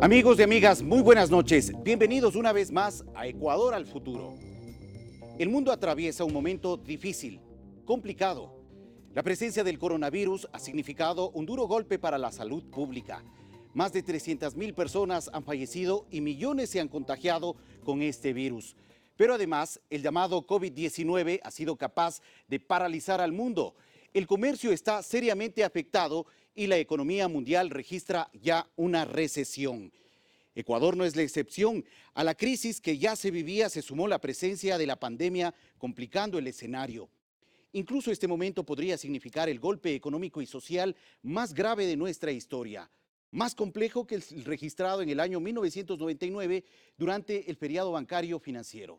Amigos y amigas, muy buenas noches. Bienvenidos una vez más a Ecuador al Futuro. El mundo atraviesa un momento difícil, complicado. La presencia del coronavirus ha significado un duro golpe para la salud pública. Más de 300.000 personas han fallecido y millones se han contagiado con este virus. Pero además, el llamado COVID-19 ha sido capaz de paralizar al mundo. El comercio está seriamente afectado y la economía mundial registra ya una recesión. Ecuador no es la excepción. A la crisis que ya se vivía se sumó la presencia de la pandemia, complicando el escenario. Incluso este momento podría significar el golpe económico y social más grave de nuestra historia, más complejo que el registrado en el año 1999 durante el feriado bancario financiero.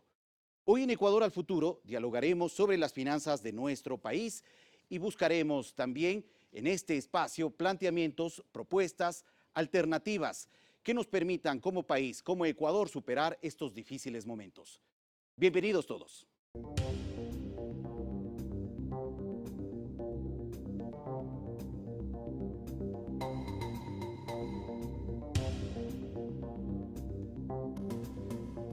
Hoy en Ecuador al Futuro dialogaremos sobre las finanzas de nuestro país y buscaremos también en este espacio planteamientos, propuestas, alternativas que nos permitan como país, como Ecuador, superar estos difíciles momentos. Bienvenidos todos.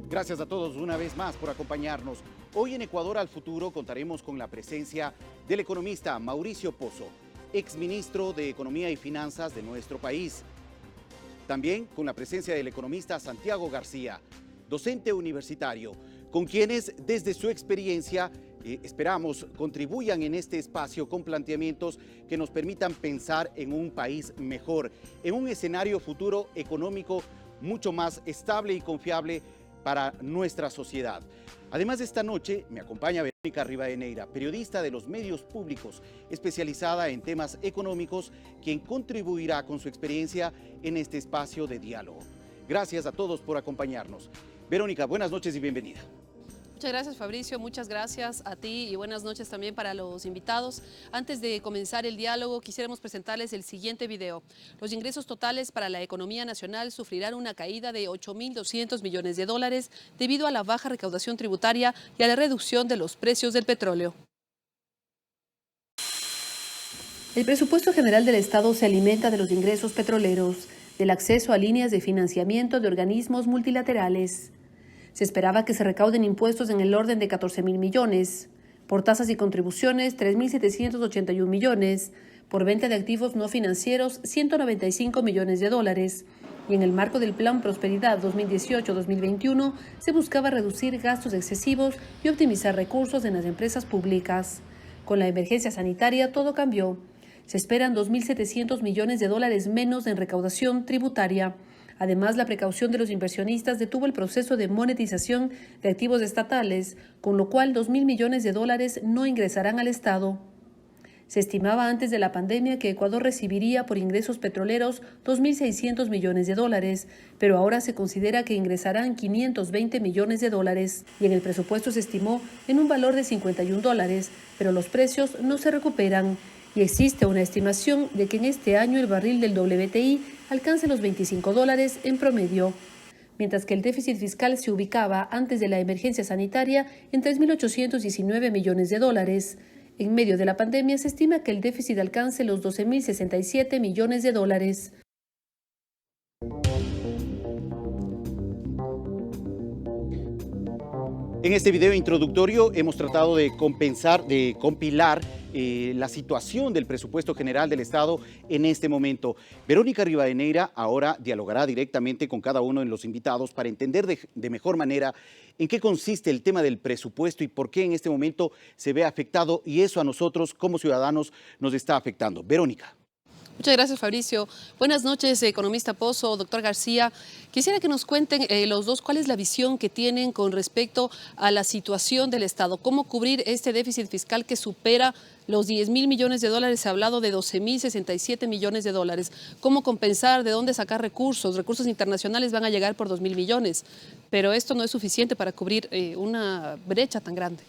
Gracias a todos una vez más por acompañarnos. Hoy en Ecuador al Futuro contaremos con la presencia del economista Mauricio Pozo, exministro de Economía y Finanzas de nuestro país. También con la presencia del economista Santiago García, docente universitario, con quienes desde su experiencia esperamos contribuyan en este espacio con planteamientos que nos permitan pensar en un país mejor, en un escenario futuro económico mucho más estable y confiable para nuestra sociedad. Además, esta noche me acompaña Verónica Rivadeneira, periodista de los medios públicos, especializada en temas económicos, quien contribuirá con su experiencia en este espacio de diálogo. Gracias a todos por acompañarnos. Verónica, buenas noches y bienvenida. Muchas gracias, Fabricio, muchas gracias a ti y buenas noches también para los invitados. Antes de comenzar el diálogo, quisiéramos presentarles el siguiente video. Los ingresos totales para la economía nacional sufrirán una caída de 8.200 millones de dólares debido a la baja recaudación tributaria y a la reducción de los precios del petróleo. El presupuesto general del Estado se alimenta de los ingresos petroleros, del acceso a líneas de financiamiento de organismos multilaterales. Se esperaba que se recauden impuestos en el orden de 14.000 millones, por tasas y contribuciones 3.781 millones, por venta de activos no financieros 195 millones de dólares, y en el marco del Plan Prosperidad 2018-2021 se buscaba reducir gastos excesivos y optimizar recursos en las empresas públicas. Con la emergencia sanitaria todo cambió. Se esperan 2.700 millones de dólares menos en recaudación tributaria. Además, la precaución de los inversionistas detuvo el proceso de monetización de activos estatales, con lo cual 2.000 millones de dólares no ingresarán al Estado. Se estimaba antes de la pandemia que Ecuador recibiría por ingresos petroleros 2.600 millones de dólares, pero ahora se considera que ingresarán 520 millones de dólares y en el presupuesto se estimó en un valor de 51 dólares, pero los precios no se recuperan. Y existe una estimación de que en este año el barril del WTI alcance los 25 dólares en promedio, mientras que el déficit fiscal se ubicaba antes de la emergencia sanitaria en 3.819 millones de dólares. En medio de la pandemia se estima que el déficit alcance los 12.067 millones de dólares. En este video introductorio hemos tratado de compilar la situación del presupuesto general del Estado en este momento. Verónica Rivadeneira ahora dialogará directamente con cada uno de los invitados para entender de mejor manera en qué consiste el tema del presupuesto y por qué en este momento se ve afectado y eso a nosotros como ciudadanos nos está afectando. Verónica. Muchas gracias, Fabricio. Buenas noches, economista Pozo, doctor García. Quisiera que nos cuenten los dos cuál es la visión que tienen con respecto a la situación del Estado. ¿Cómo cubrir este déficit fiscal que supera los 10.000 millones de dólares? Se ha hablado de 12.067 millones de dólares. ¿Cómo compensar? ¿De dónde sacar recursos? Recursos internacionales van a llegar por 2.000 millones. Pero esto no es suficiente para cubrir una brecha tan grande.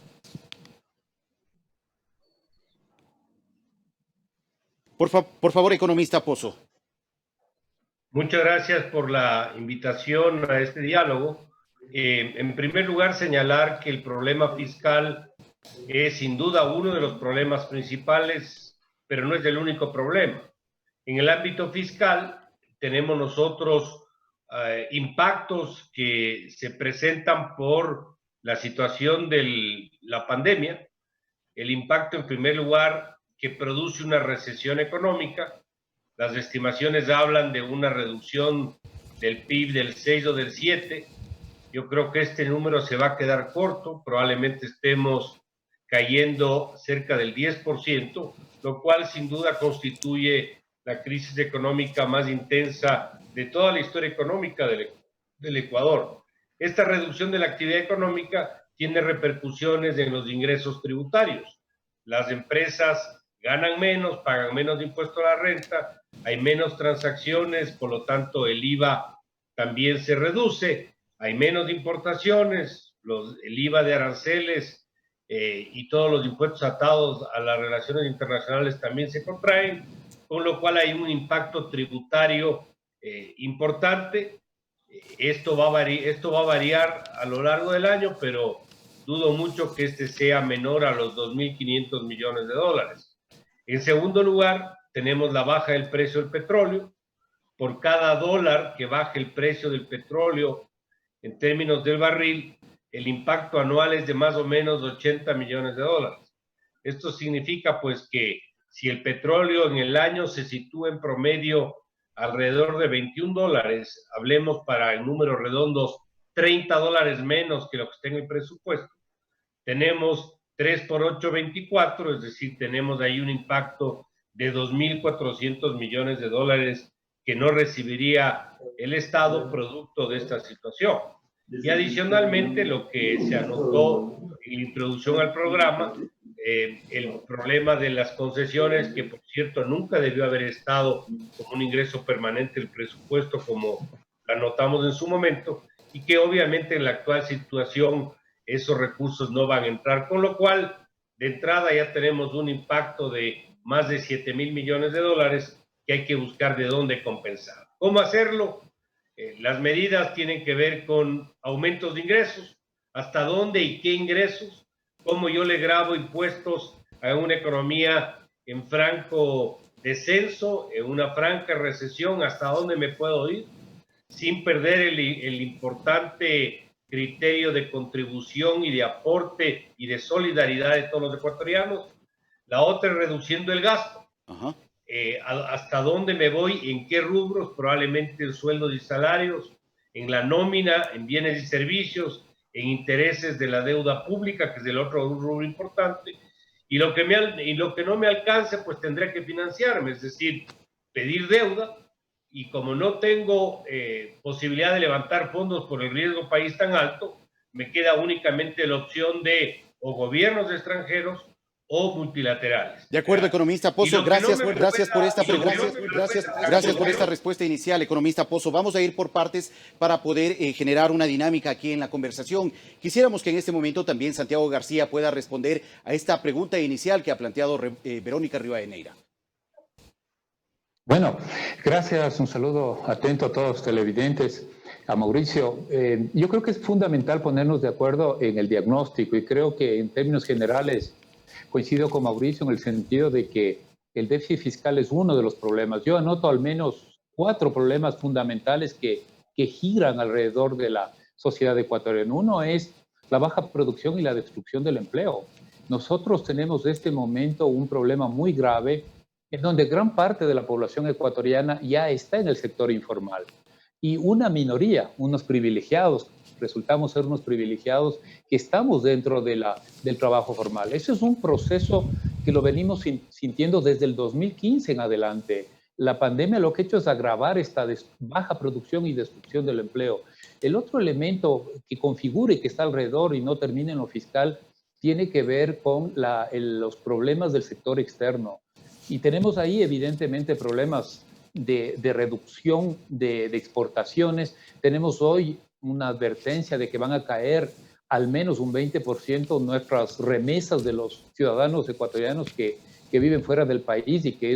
Por favor, economista Pozo. Muchas gracias por la invitación a este diálogo. En primer lugar, señalar que el problema fiscal es sin duda uno de los problemas principales, pero no es el único problema. En el ámbito fiscal tenemos nosotros impactos que se presentan por la situación de la pandemia. El impacto, en primer lugar, que produce una recesión económica. Las estimaciones hablan de una reducción del PIB del 6 o del 7. Yo creo que este número se va a quedar corto, probablemente estemos cayendo cerca del 10%, lo cual sin duda constituye la crisis económica más intensa de toda la historia económica del Ecuador. Esta reducción de la actividad económica tiene repercusiones en los ingresos tributarios. Las empresas ganan menos, pagan menos impuesto a la renta, hay menos transacciones, por lo tanto el IVA también se reduce, hay menos importaciones, el IVA de aranceles y todos los impuestos atados a las relaciones internacionales también se contraen, con lo cual hay un impacto tributario importante. Esto va a variar a lo largo del año, pero dudo mucho que este sea menor a los 2.500 millones de dólares. En segundo lugar, tenemos la baja del precio del petróleo. Por cada dólar que baje el precio del petróleo en términos del barril, el impacto anual es de más o menos 80 millones de dólares. Esto significa pues que si el petróleo en el año se sitúa en promedio alrededor de 21 dólares, hablemos para en números redondos 30 dólares menos que lo que está en el presupuesto, tenemos 3 por 8, 24, es decir, tenemos ahí un impacto de 2.400 millones de dólares que no recibiría el Estado producto de esta situación. Y adicionalmente lo que se anotó en la introducción al programa, el problema de las concesiones, que por cierto nunca debió haber estado como un ingreso permanente del presupuesto como lo anotamos en su momento, y que obviamente en la actual situación esos recursos no van a entrar, con lo cual de entrada ya tenemos un impacto de más de 7.000 millones de dólares que hay que buscar de dónde compensar. ¿Cómo hacerlo? Las medidas tienen que ver con aumentos de ingresos, hasta dónde y qué ingresos, cómo yo le grabo impuestos a una economía en franco descenso, en una franca recesión, hasta dónde me puedo ir, sin perder el importante criterio de contribución y de aporte y de solidaridad de todos los ecuatorianos. La otra es reduciendo el gasto. Hasta dónde me voy, en qué rubros, probablemente en sueldos y salarios, en la nómina, en bienes y servicios, en intereses de la deuda pública, que es el otro rubro importante, y lo que no me alcance, pues tendré que financiarme, es decir, pedir deuda, y como no tengo posibilidad de levantar fondos por el riesgo país tan alto, me queda únicamente la opción de o gobiernos extranjeros o multilaterales. De acuerdo, economista Pozo, gracias por esta respuesta inicial, economista Pozo. Vamos a ir por partes para poder generar una dinámica aquí en la conversación. Quisiéramos que en este momento también Santiago García pueda responder a esta pregunta inicial que ha planteado Verónica Rivadeneira. Bueno, gracias, un saludo atento a todos los televidentes. A Mauricio, yo creo que es fundamental ponernos de acuerdo en el diagnóstico y creo que en términos generales coincido con Mauricio en el sentido de que el déficit fiscal es uno de los problemas. Yo anoto al menos 4 problemas fundamentales que giran alrededor de la sociedad ecuatoriana. Uno es la baja producción y la destrucción del empleo. Nosotros tenemos en este momento un problema muy grave en donde gran parte de la población ecuatoriana ya está en el sector informal. Y una minoría, unos privilegiados, resultamos ser unos privilegiados que estamos dentro del trabajo formal. Ese es un proceso que lo venimos sintiendo desde el 2015 en adelante. La pandemia lo que ha hecho es agravar esta baja producción y destrucción del empleo. El otro elemento que configura y que está alrededor y no termina en lo fiscal tiene que ver con los problemas del sector externo. Y tenemos ahí evidentemente problemas de reducción de exportaciones. Tenemos hoy una advertencia de que van a caer al menos un 20% nuestras remesas de los ciudadanos ecuatorianos que viven fuera del país y que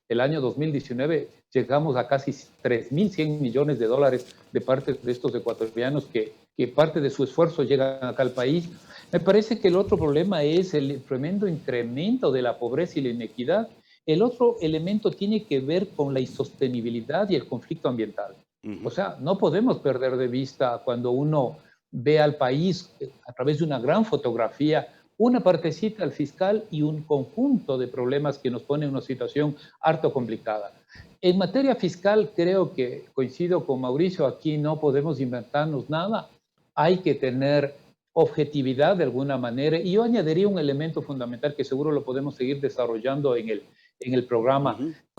el año 2019 llegamos a casi 3.100 millones de dólares de parte de estos ecuatorianos que parte de su esfuerzo llegan acá al país. Me parece que el otro problema es el tremendo incremento de la pobreza y la inequidad. El otro elemento tiene que ver con la insostenibilidad y el conflicto ambiental. O sea, no podemos perder de vista cuando uno ve al país a través de una gran fotografía, una partecita al fiscal y un conjunto de problemas que nos pone en una situación harto complicada. En materia fiscal, creo que coincido con Mauricio, aquí no podemos inventarnos nada, hay que tener objetividad de alguna manera, y yo añadiría un elemento fundamental que seguro lo podemos seguir desarrollando en el programa,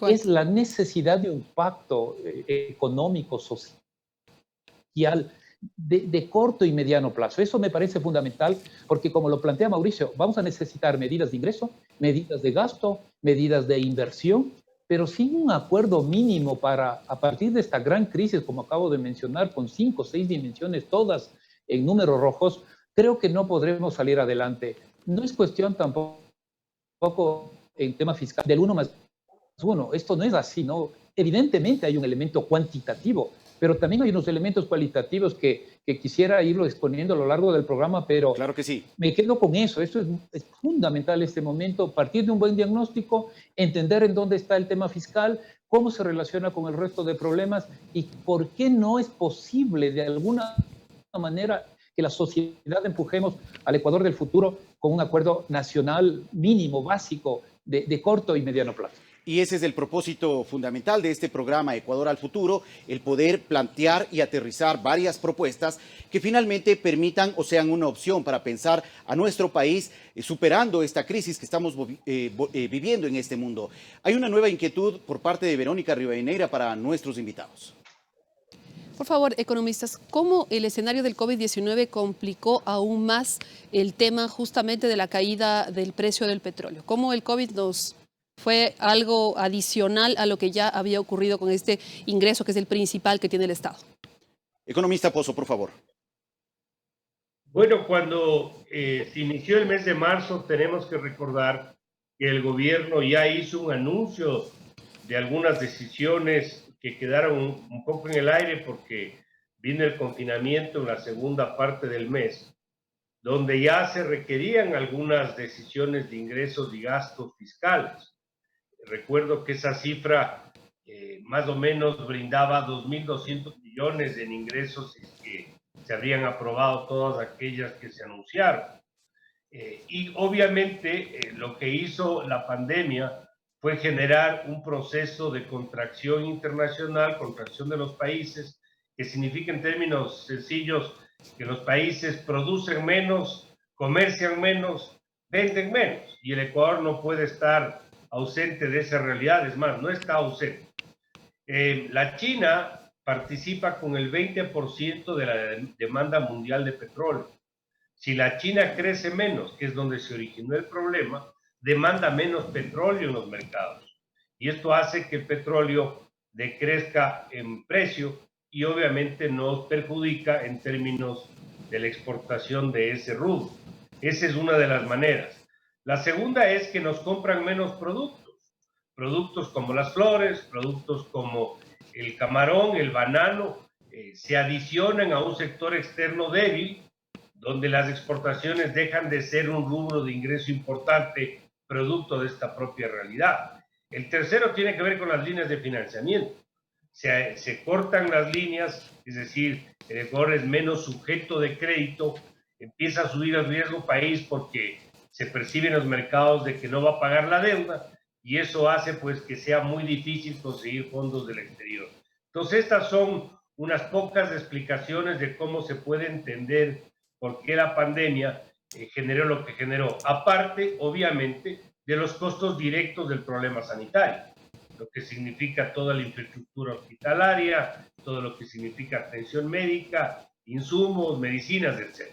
es la necesidad de un pacto económico, social, de corto y mediano plazo. Eso me parece fundamental porque, como lo plantea Mauricio, vamos a necesitar medidas de ingreso, medidas de gasto, medidas de inversión, pero sin un acuerdo mínimo para, a partir de esta gran crisis, como acabo de mencionar, con 5 o 6 dimensiones, todas en números rojos, creo que no podremos salir adelante. No es cuestión tampoco en tema fiscal del 1+1. Esto no es así, ¿no? Evidentemente hay un elemento cuantitativo, pero también hay unos elementos cualitativos que quisiera irlo exponiendo a lo largo del programa, pero claro que sí. Me quedo con eso. Esto es fundamental en este momento, partir de un buen diagnóstico, entender en dónde está el tema fiscal, cómo se relaciona con el resto de problemas y por qué no es posible de alguna manera que la sociedad empujemos al Ecuador del futuro con un acuerdo nacional mínimo, básico, de corto y mediano plazo. Y ese es el propósito fundamental de este programa Ecuador al Futuro, el poder plantear y aterrizar varias propuestas que finalmente permitan o sean una opción para pensar a nuestro país superando esta crisis que estamos viviendo en este mundo. Hay una nueva inquietud por parte de Verónica Rivadeneira para nuestros invitados. Por favor, economistas, ¿cómo el escenario del COVID-19 complicó aún más el tema justamente de la caída del precio del petróleo? ¿Cómo el COVID fue algo adicional a lo que ya había ocurrido con este ingreso que es el principal que tiene el Estado? Economista Pozo, por favor. Bueno, cuando se inició el mes de marzo, tenemos que recordar que el gobierno ya hizo un anuncio de algunas decisiones que quedaron un poco en el aire porque vino el confinamiento en la segunda parte del mes, donde ya se requerían algunas decisiones de ingresos y gastos fiscales. Recuerdo que esa cifra más o menos brindaba 2.200 millones en ingresos que se habrían aprobado todas aquellas que se anunciaron. Y obviamente lo que hizo la pandemia fue generar un proceso de contracción internacional, contracción de los países, que significa en términos sencillos que los países producen menos, comercian menos, venden menos. Y el Ecuador no puede estar ausente de esa realidad, es más, no está ausente. La China participa con el 20% de la demanda mundial de petróleo. Si la China crece menos, que es donde se originó el problema, demanda menos petróleo en los mercados. Y esto hace que el petróleo decrezca en precio y obviamente nos perjudica en términos de la exportación de ese rubro. Esa es una de las maneras. La segunda es que nos compran menos productos como las flores, productos como el camarón, el banano, se adicionan a un sector externo débil, donde las exportaciones dejan de ser un rubro de ingreso importante, producto de esta propia realidad. El tercero tiene que ver con las líneas de financiamiento. Se cortan las líneas, es decir, el Ecuador es menos sujeto de crédito, empieza a subir el riesgo país porque se percibe en los mercados de que no va a pagar la deuda y eso hace pues que sea muy difícil conseguir fondos del exterior. Entonces estas son unas pocas explicaciones de cómo se puede entender por qué la pandemia generó lo que generó, aparte obviamente de los costos directos del problema sanitario, lo que significa toda la infraestructura hospitalaria, todo lo que significa atención médica, insumos, medicinas, etc.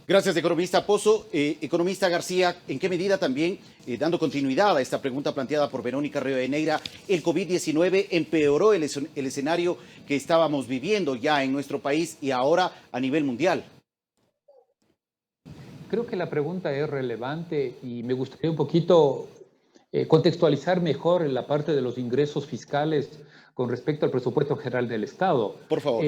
Gracias, economista Pozo. Economista García, ¿en qué medida también, dando continuidad a esta pregunta planteada por Verónica Rivadeneira, el COVID-19 empeoró el escenario que estábamos viviendo ya en nuestro país y ahora a nivel mundial? Creo que la pregunta es relevante y me gustaría un poquito contextualizar mejor en la parte de los ingresos fiscales con respecto al presupuesto general del Estado. Por favor.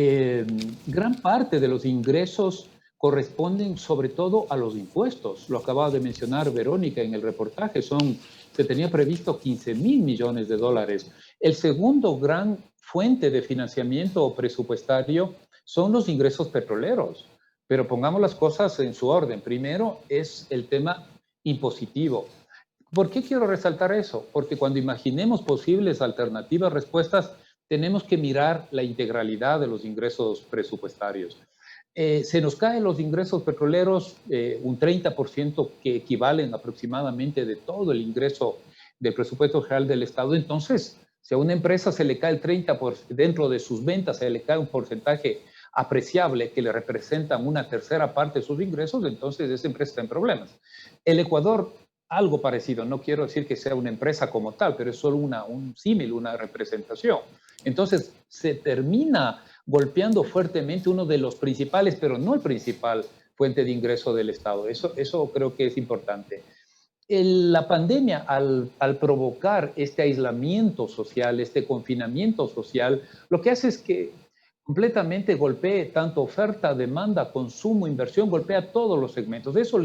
Gran parte de los ingresos corresponden sobre todo a los impuestos. Lo acababa de mencionar Verónica en el reportaje, se tenía previsto 15.000 millones de dólares. El segundo gran fuente de financiamiento presupuestario son los ingresos petroleros. Pero pongamos las cosas en su orden. Primero es el tema impositivo. ¿Por qué quiero resaltar eso? Porque cuando imaginemos posibles alternativas, respuestas, tenemos que mirar la integralidad de los ingresos presupuestarios. Se nos caen los ingresos petroleros, un 30% que equivalen aproximadamente de todo el ingreso del presupuesto general del Estado. Entonces, si a una empresa se le cae el 30%, dentro de sus ventas se le cae un porcentaje apreciable que le representan una tercera parte de sus ingresos, entonces esa empresa está en problemas. El Ecuador, algo parecido, no quiero decir que sea una empresa como tal, pero es solo un símil, una representación. Entonces se termina golpeando fuertemente uno de los principales, pero no el principal fuente de ingreso del Estado. Eso creo que es importante. La pandemia, al provocar este aislamiento social, este confinamiento social, lo que hace es que completamente golpee tanto oferta, demanda, consumo, inversión, golpea todos los segmentos. Eso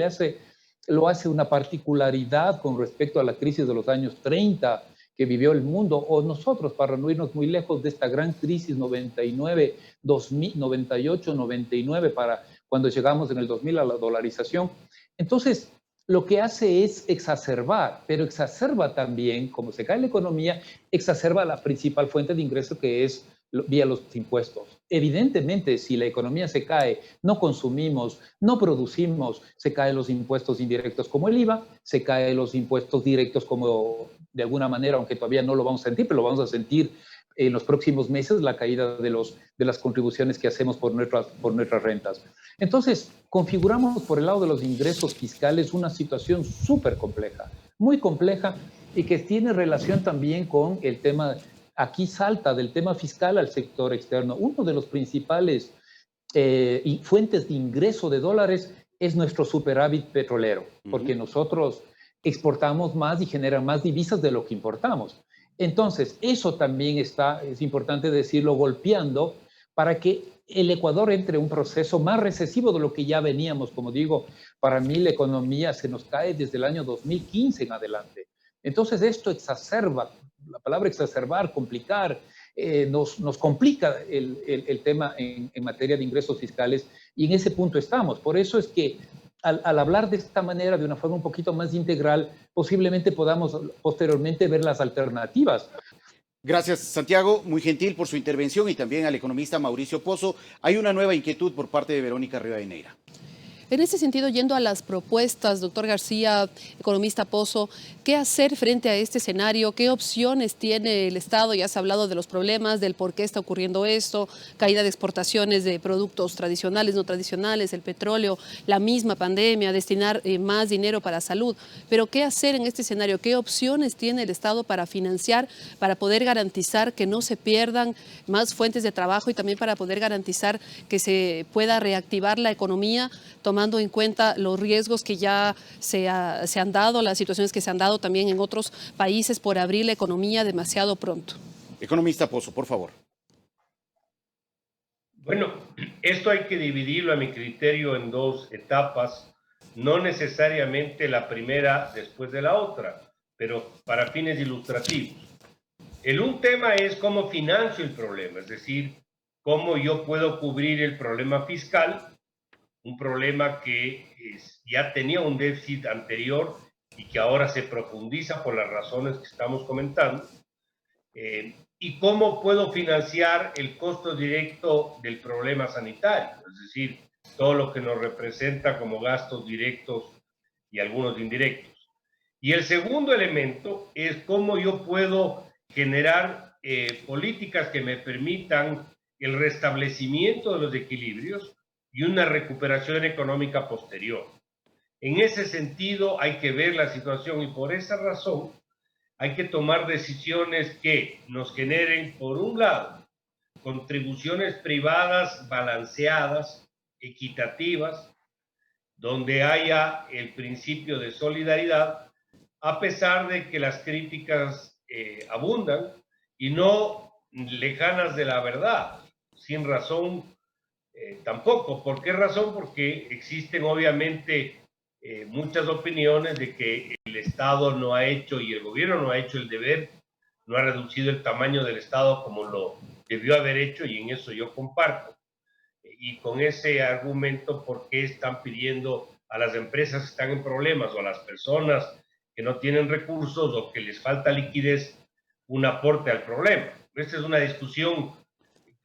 lo hace una particularidad con respecto a la crisis de los años 30 que vivió el mundo, o nosotros, para no irnos muy lejos de esta gran crisis 99, 2000, 98, 99, para cuando llegamos en el 2000 a la dolarización. Entonces, lo que hace es exacerbar, pero exacerba también, como se cae la economía, exacerba la principal fuente de ingreso, que es vía los impuestos. Evidentemente, si la economía se cae, no consumimos, no producimos, se caen los impuestos indirectos como el IVA, se caen los impuestos directos como, de alguna manera, aunque todavía no lo vamos a sentir, pero lo vamos a sentir en los próximos meses, la caída de las contribuciones que hacemos por nuestras rentas. Entonces, configuramos por el lado de los ingresos fiscales una situación súper compleja, muy compleja, y que tiene relación también con el tema. Aquí salta del tema fiscal al sector externo. Uno de los principales fuentes de ingreso de dólares es nuestro superávit petrolero, porque nosotros exportamos más y generan más divisas de lo que importamos. Entonces, eso también es importante decirlo, golpeando para que el Ecuador entre en un proceso más recesivo de lo que ya veníamos. Como digo, para mí la economía se nos cae desde el año 2015 en adelante. Entonces, esto exacerba. La palabra exacerbar, complicar, nos complica el tema en materia de ingresos fiscales, y en ese punto estamos. Por eso es que al hablar de esta manera, de una forma un poquito más integral, posiblemente podamos posteriormente ver las alternativas. Gracias, Santiago, muy gentil por su intervención, y también al economista Mauricio Pozo. Hay una nueva inquietud por parte de Verónica Rivadeneira. En ese sentido, yendo a las propuestas, doctor García, economista Pozo, ¿qué hacer frente a este escenario? ¿Qué opciones tiene el Estado? Ya se ha hablado de los problemas, del por qué está ocurriendo esto, caída de exportaciones de productos tradicionales, no tradicionales, el petróleo, la misma pandemia, destinar más dinero para salud. Pero ¿qué hacer en este escenario? ¿Qué opciones tiene el Estado para financiar, para poder garantizar que no se pierdan más fuentes de trabajo, y también para poder garantizar que se pueda reactivar la economía, tomando en cuenta los riesgos que ya se han dado, las situaciones que se han dado también en otros países por abrir la economía demasiado pronto? Economista Pozo, por favor. Bueno, esto hay que dividirlo a mi criterio en dos etapas, no necesariamente la primera después de la otra, pero para fines ilustrativos. Un tema es cómo financio el problema, es decir, cómo yo puedo cubrir el problema fiscal, un problema que ya tenía un déficit anterior y que ahora se profundiza por las razones que estamos comentando, y cómo puedo financiar el costo directo del problema sanitario, es decir, todo lo que nos representa como gastos directos y algunos indirectos. Y el segundo elemento es cómo yo puedo generar políticas que me permitan el restablecimiento de los equilibrios y una recuperación económica posterior. En ese sentido hay que ver la situación, y por esa razón hay que tomar decisiones que nos generen, por un lado, contribuciones privadas balanceadas, equitativas, donde haya el principio de solidaridad, a pesar de que las críticas abundan y no lejanas de la verdad, sin razón tampoco. ¿Por qué razón? Porque existen obviamente muchas opiniones de que el Estado no ha hecho y el gobierno no ha hecho el deber no ha reducido el tamaño del Estado como lo debió haber hecho, y en eso yo comparto. Y con ese argumento, ¿por qué están pidiendo a las empresas que están en problemas o a las personas que no tienen recursos o que les falta liquidez un aporte al problema? Esta es una discusión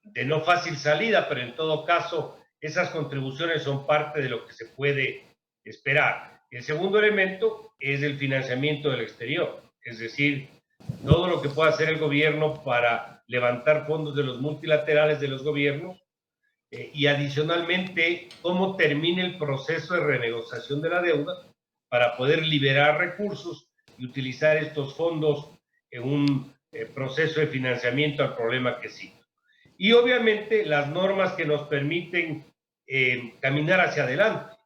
de no fácil salida, pero en todo caso esas contribuciones son parte de lo que se puede esperar. El segundo elemento es el financiamiento del exterior, es decir, todo lo que pueda hacer el gobierno para levantar fondos de los multilaterales de los gobiernos, y adicionalmente cómo termina el proceso de renegociación de la deuda para poder liberar recursos y utilizar estos fondos en un proceso de financiamiento al problema que sí. Y obviamente las normas que nos permiten caminar hacia adelante,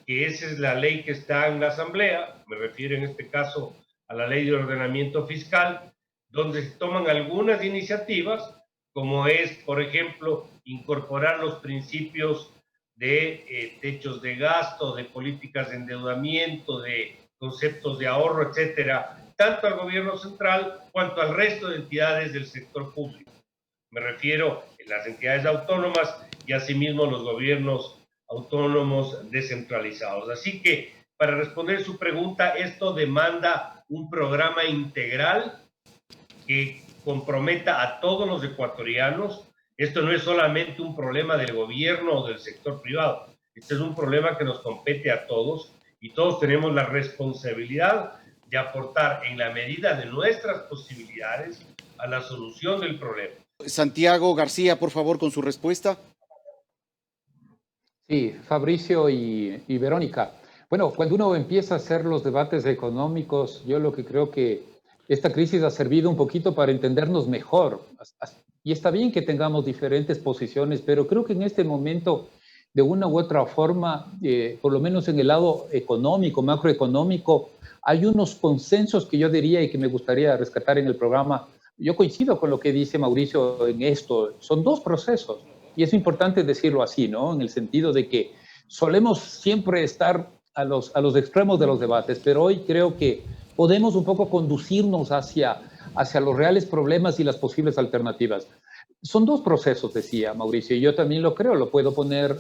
que esa es la ley que está en la Asamblea, me refiero en este caso a la ley de ordenamiento fiscal, donde se toman algunas iniciativas, como es, por ejemplo, incorporar los principios de techos de gasto, de políticas de endeudamiento, de conceptos de ahorro, etcétera, tanto al gobierno central cuanto al resto de entidades del sector público. Me refiero a las entidades autónomas y asimismo los gobiernos autónomos descentralizados. Así que, para responder su pregunta, esto demanda un programa integral que comprometa a todos los ecuatorianos. Esto no es solamente un problema del gobierno o del sector privado. Este es un problema que nos compete a todos y todos tenemos la responsabilidad de aportar en la medida de nuestras posibilidades a la solución del problema. Santiago García, por favor, con su respuesta. Sí, Fabricio y Verónica. Bueno, cuando uno empieza a hacer los debates económicos, yo lo que creo que esta crisis ha servido un poquito para entendernos mejor. Y está bien que tengamos diferentes posiciones, pero creo que en este momento, de una u otra forma, por lo menos en el lado económico, macroeconómico, hay unos consensos que yo diría y que me gustaría rescatar en el programa. Yo coincido con lo que dice Mauricio en esto. Son dos procesos. Y es importante decirlo así, ¿no? En el sentido de que solemos siempre estar a los extremos de los debates, pero hoy creo que podemos un poco conducirnos hacia los reales problemas y las posibles alternativas. Son dos procesos, decía Mauricio, y yo también lo creo, lo puedo poner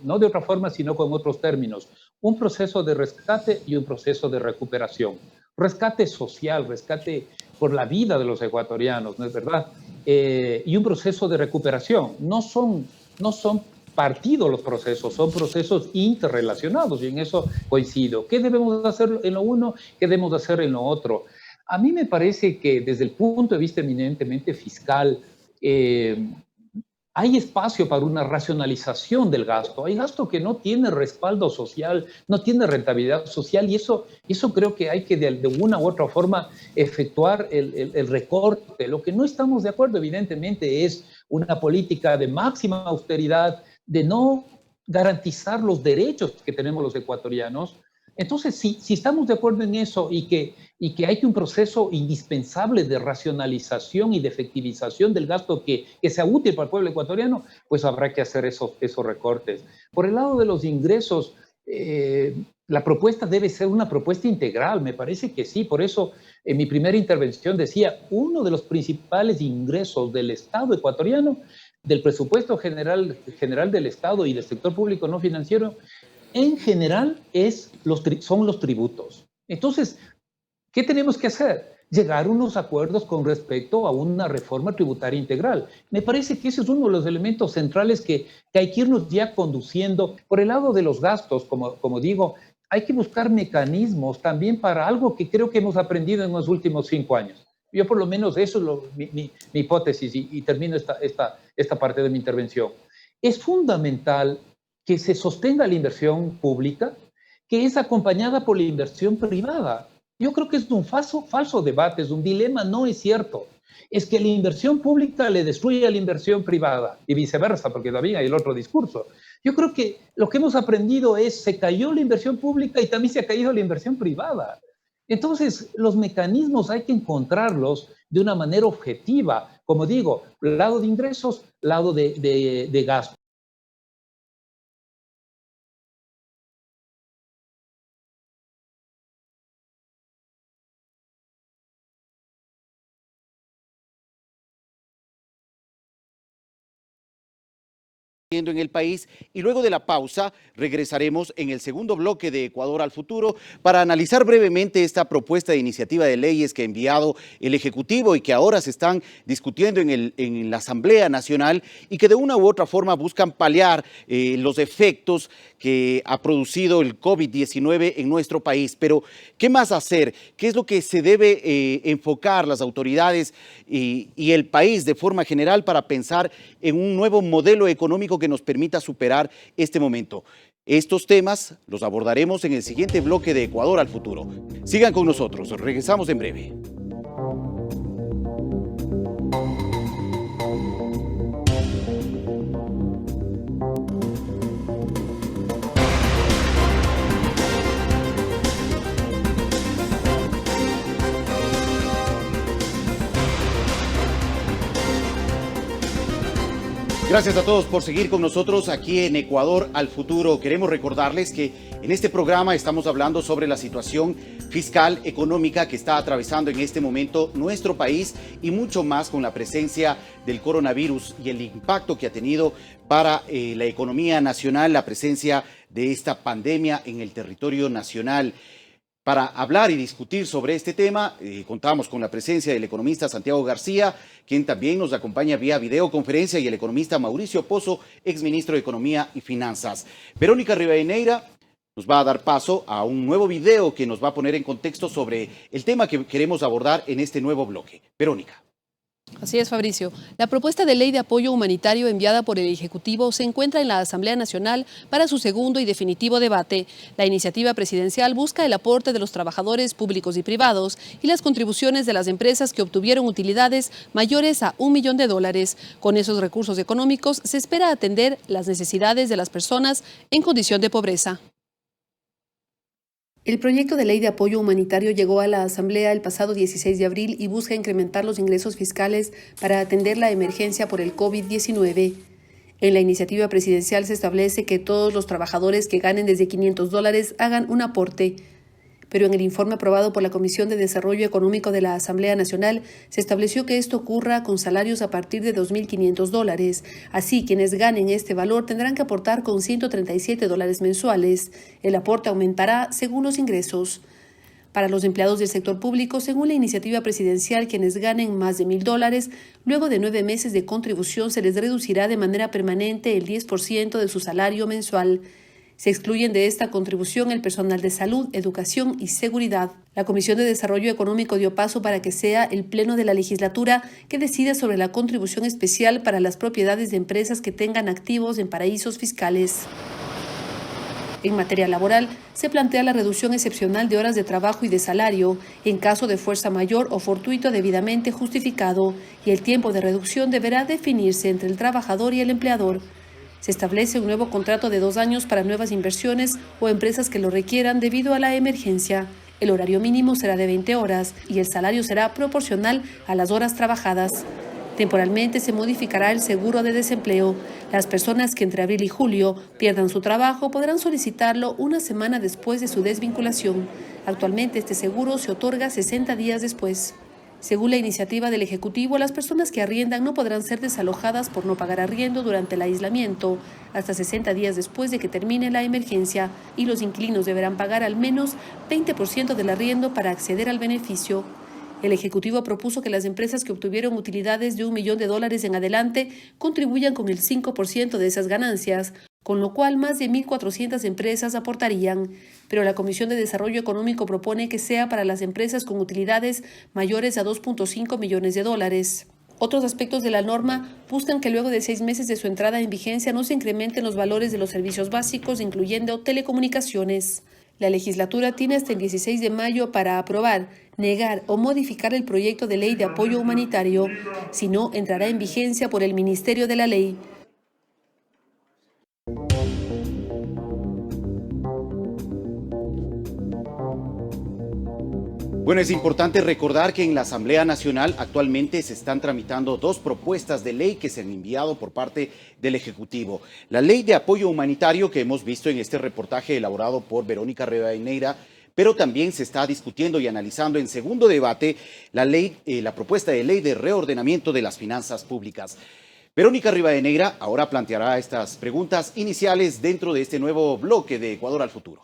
no de otra forma, sino con otros términos. Un proceso de rescate y un proceso de recuperación. Rescate social, rescate por la vida de los ecuatorianos, ¿no es verdad? Y un proceso de recuperación. No son partidos los procesos, son procesos interrelacionados, y en eso coincido. ¿Qué debemos hacer en lo uno? ¿Qué debemos hacer en lo otro? A mí me parece que desde el punto de vista eminentemente fiscal, hay espacio para una racionalización del gasto. Hay gasto que no tiene respaldo social, no tiene rentabilidad social, y eso creo que hay que de una u otra forma efectuar el recorte. Lo que no estamos de acuerdo, evidentemente, es una política de máxima austeridad, de no garantizar los derechos que tenemos los ecuatorianos. Entonces, si estamos de acuerdo en eso y que hay un proceso indispensable de racionalización y de efectivización del gasto que sea útil para el pueblo ecuatoriano, pues habrá que hacer esos recortes. Por el lado de los ingresos, la propuesta debe ser una propuesta integral, me parece que sí. Por eso, en mi primera intervención decía, uno de los principales ingresos del Estado ecuatoriano, del presupuesto general del Estado y del sector público no financiero, en general son los tributos. Entonces, ¿qué tenemos que hacer? Llegar a unos acuerdos con respecto a una reforma tributaria integral. Me parece que ese es uno de los elementos centrales que hay que irnos ya conduciendo. Por el lado de los gastos, como digo, hay que buscar mecanismos también para algo que creo que hemos aprendido en los últimos 5 años. Yo por lo menos eso es mi hipótesis, y termino esta parte de mi intervención. Es fundamental que se sostenga la inversión pública, que es acompañada por la inversión privada. Yo creo que es un falso debate, es un dilema, no es cierto. Es que la inversión pública le destruye a la inversión privada y viceversa, porque también hay el otro discurso. Yo creo que lo que hemos aprendido es se cayó la inversión pública y también se ha caído la inversión privada. Entonces, los mecanismos hay que encontrarlos de una manera objetiva, como digo, lado de ingresos, lado de gasto. en el país, y luego de la pausa regresaremos en el segundo bloque de Ecuador al Futuro para analizar brevemente esta propuesta de iniciativa de leyes que ha enviado el Ejecutivo y que ahora se están discutiendo en la Asamblea Nacional y que de una u otra forma buscan paliar los efectos que ha producido el COVID-19 en nuestro país. Pero, ¿qué más hacer? ¿Qué es lo que se debe enfocar las autoridades y el país de forma general para pensar en un nuevo modelo económico que nos permita superar este momento? Estos temas los abordaremos en el siguiente bloque de Ecuador al Futuro. Sigan con nosotros, regresamos en breve. Gracias a todos por seguir con nosotros aquí en Ecuador al Futuro. Queremos recordarles que en este programa estamos hablando sobre la situación fiscal, económica que está atravesando en este momento nuestro país y mucho más con la presencia del coronavirus y el impacto que ha tenido para la economía nacional, la presencia de esta pandemia en el territorio nacional. Para hablar y discutir sobre este tema, contamos con la presencia del economista Santiago García, quien también nos acompaña vía videoconferencia, y el economista Mauricio Pozo, exministro de Economía y Finanzas. Verónica Rivadeneira nos va a dar paso a un nuevo video que nos va a poner en contexto sobre el tema que queremos abordar en este nuevo bloque. Verónica. Así es, Fabricio. La propuesta de ley de apoyo humanitario enviada por el Ejecutivo se encuentra en la Asamblea Nacional para su segundo y definitivo debate. La iniciativa presidencial busca el aporte de los trabajadores públicos y privados y las contribuciones de las empresas que obtuvieron utilidades mayores a $1 millón. Con esos recursos económicos se espera atender las necesidades de las personas en condición de pobreza. El proyecto de ley de apoyo humanitario llegó a la Asamblea el pasado 16 de abril y busca incrementar los ingresos fiscales para atender la emergencia por el COVID-19. En la iniciativa presidencial se establece que todos los trabajadores que ganen desde $500 hagan un aporte. Pero en el informe aprobado por la Comisión de Desarrollo Económico de la Asamblea Nacional se estableció que esto ocurra con salarios a partir de $2.500. Así, quienes ganen este valor tendrán que aportar con $137 mensuales. El aporte aumentará según los ingresos. Para los empleados del sector público, según la iniciativa presidencial, quienes ganen más de $1.000, luego de 9 meses de contribución se les reducirá de manera permanente el 10% de su salario mensual. Se excluyen de esta contribución el personal de salud, educación y seguridad. La Comisión de Desarrollo Económico dio paso para que sea el Pleno de la legislatura que decida sobre la contribución especial para las propiedades de empresas que tengan activos en paraísos fiscales. En materia laboral, se plantea la reducción excepcional de horas de trabajo y de salario en caso de fuerza mayor o fortuito debidamente justificado, y el tiempo de reducción deberá definirse entre el trabajador y el empleador. Se establece un nuevo contrato de 2 años para nuevas inversiones o empresas que lo requieran debido a la emergencia. El horario mínimo será de 20 horas y el salario será proporcional a las horas trabajadas. Temporalmente se modificará el seguro de desempleo. Las personas que entre abril y julio pierdan su trabajo podrán solicitarlo una semana después de su desvinculación. Actualmente este seguro se otorga 60 días después. Según la iniciativa del Ejecutivo, las personas que arriendan no podrán ser desalojadas por no pagar arriendo durante el aislamiento hasta 60 días después de que termine la emergencia, y los inquilinos deberán pagar al menos 20% del arriendo para acceder al beneficio. El Ejecutivo propuso que las empresas que obtuvieron utilidades de $1 millón en adelante contribuyan con el 5% de esas ganancias, con lo cual más de 1.400 empresas aportarían. Pero la Comisión de Desarrollo Económico propone que sea para las empresas con utilidades mayores a $2.5 millones. Otros aspectos de la norma buscan que luego de 6 meses de su entrada en vigencia no se incrementen los valores de los servicios básicos, incluyendo telecomunicaciones. La legislatura tiene hasta el 16 de mayo para aprobar, negar o modificar el proyecto de ley de apoyo humanitario. Si no, entrará en vigencia por el Ministerio de la Ley. Bueno, es importante recordar que en la Asamblea Nacional actualmente se están tramitando 2 propuestas de ley que se han enviado por parte del Ejecutivo. La ley de apoyo humanitario que hemos visto en este reportaje elaborado por Verónica Rivadeneira, pero también se está discutiendo y analizando en segundo debate la propuesta de ley de reordenamiento de las finanzas públicas. Verónica Rivadeneira ahora planteará estas preguntas iniciales dentro de este nuevo bloque de Ecuador al Futuro.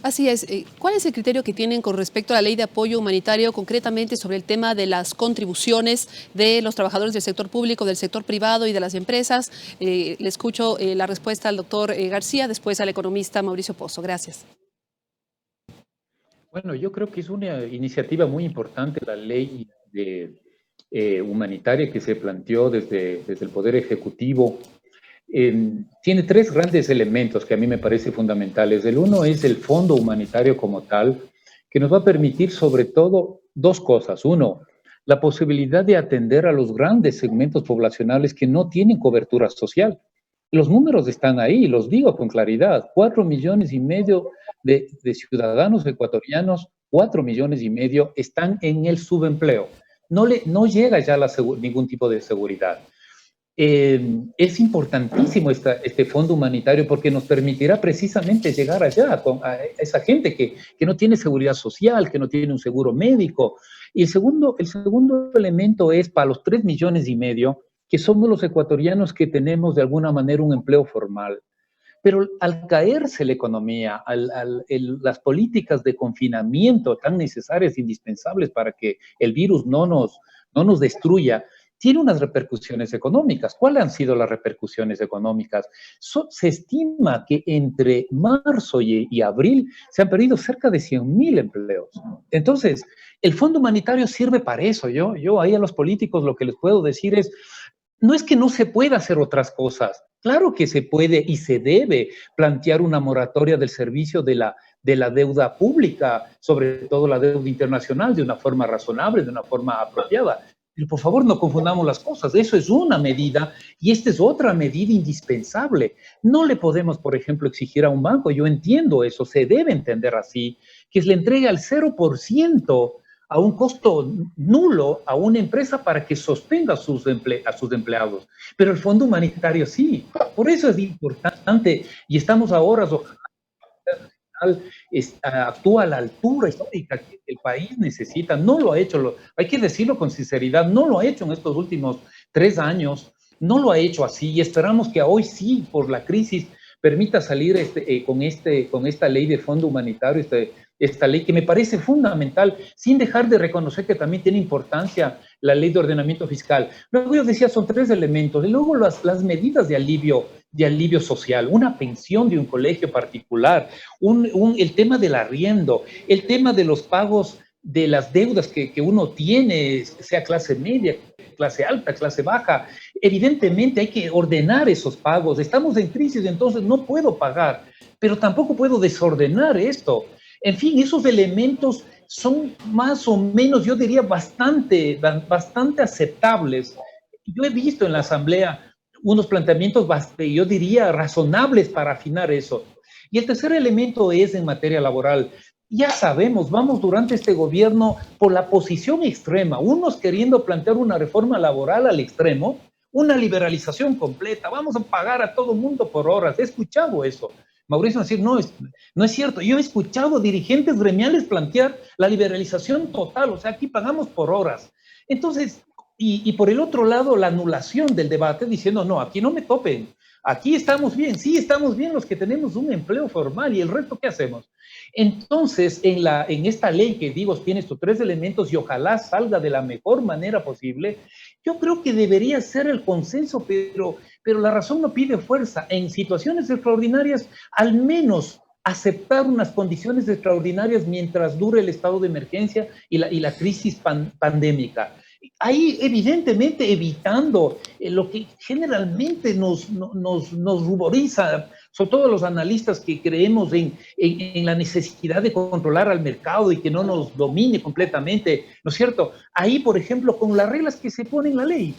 Así es. ¿Cuál es el criterio que tienen con respecto a la ley de apoyo humanitario, concretamente sobre el tema de las contribuciones de los trabajadores del sector público, del sector privado y de las empresas? Le escucho la respuesta al doctor García, después al economista Mauricio Pozo. Gracias. Bueno, yo creo que es una iniciativa muy importante la ley humanitaria que se planteó desde el Poder Ejecutivo. Tiene tres grandes elementos que a mí me parecen fundamentales. El uno es el fondo humanitario como tal, que nos va a permitir sobre todo dos cosas. Uno, la posibilidad de atender a los grandes segmentos poblacionales que no tienen cobertura social. Los números están ahí, los digo con claridad. 4,5 millones de ciudadanos ecuatorianos, 4,5 millones están en el subempleo. No llega ya ningún tipo de seguridad. Es importantísimo este fondo humanitario porque nos permitirá precisamente llegar allá a esa gente que no tiene seguridad social, que no tiene un seguro médico. Y el segundo elemento es para los 3,5 millones, que somos los ecuatorianos que tenemos de alguna manera un empleo formal. Pero al caerse la economía, las políticas de confinamiento tan necesarias e indispensables para que el virus no nos destruya, tiene unas repercusiones económicas. ¿Cuáles han sido las repercusiones económicas? Se estima que entre marzo y abril se han perdido cerca de 100,000 empleos. Entonces, el Fondo Humanitario sirve para eso. Yo ahí a los políticos lo que les puedo decir es, no es que no se pueda hacer otras cosas. Claro que se puede y se debe plantear una moratoria del servicio de la deuda pública, sobre todo la deuda internacional, de una forma razonable, de una forma apropiada. Pero por favor no confundamos las cosas. Eso es una medida y esta es otra medida indispensable. No le podemos, por ejemplo, exigir a un banco, yo entiendo eso, se debe entender así, que se le entregue al 0% a un costo nulo a una empresa para que sostenga a sus empleados. Pero el Fondo Humanitario sí. Por eso es importante y estamos ahora actúa a la altura histórica que el país necesita. No lo ha hecho, hay que decirlo con sinceridad, no lo ha hecho en estos últimos 3 años, no lo ha hecho así y esperamos que hoy sí, por la crisis, permita salir con esta ley de fondo humanitario, esta ley que me parece fundamental, sin dejar de reconocer que también tiene importancia la ley de ordenamiento fiscal. Luego yo decía, son 3 elementos, y luego las medidas de alivio social, una pensión de un colegio particular, el tema del arriendo, el tema de los pagos de las deudas que uno tiene, sea clase media, clase alta, clase baja. Evidentemente hay que ordenar esos pagos. Estamos en crisis, entonces no puedo pagar, pero tampoco puedo desordenar esto. En fin, esos elementos son más o menos, yo diría, bastante aceptables. Yo he visto en la Asamblea unos planteamientos, yo diría, razonables para afinar eso. Y el tercer elemento es en materia laboral. Ya sabemos, vamos durante este gobierno por la posición extrema, unos queriendo plantear una reforma laboral al extremo, una liberalización completa, vamos a pagar a todo mundo por horas. He escuchado eso. Mauricio decir, no es cierto. Yo he escuchado dirigentes gremiales plantear la liberalización total, o sea, aquí pagamos por horas. Entonces, y por el otro lado, la anulación del debate diciendo, no, aquí no me topen, aquí estamos bien, sí estamos bien los que tenemos un empleo formal y el resto, ¿qué hacemos? Entonces, en esta ley que digo, tiene estos 3 elementos y ojalá salga de la mejor manera posible, yo creo que debería ser el consenso, pero la razón no pide fuerza. En situaciones extraordinarias, al menos aceptar unas condiciones extraordinarias mientras dure el estado de emergencia y la crisis pandémica. Ahí, evidentemente, evitando lo que generalmente nos ruboriza, sobre todo los analistas que creemos en la necesidad de controlar al mercado y que no nos domine completamente, ¿no es cierto? Ahí, por ejemplo, con las reglas que se ponen en la ley,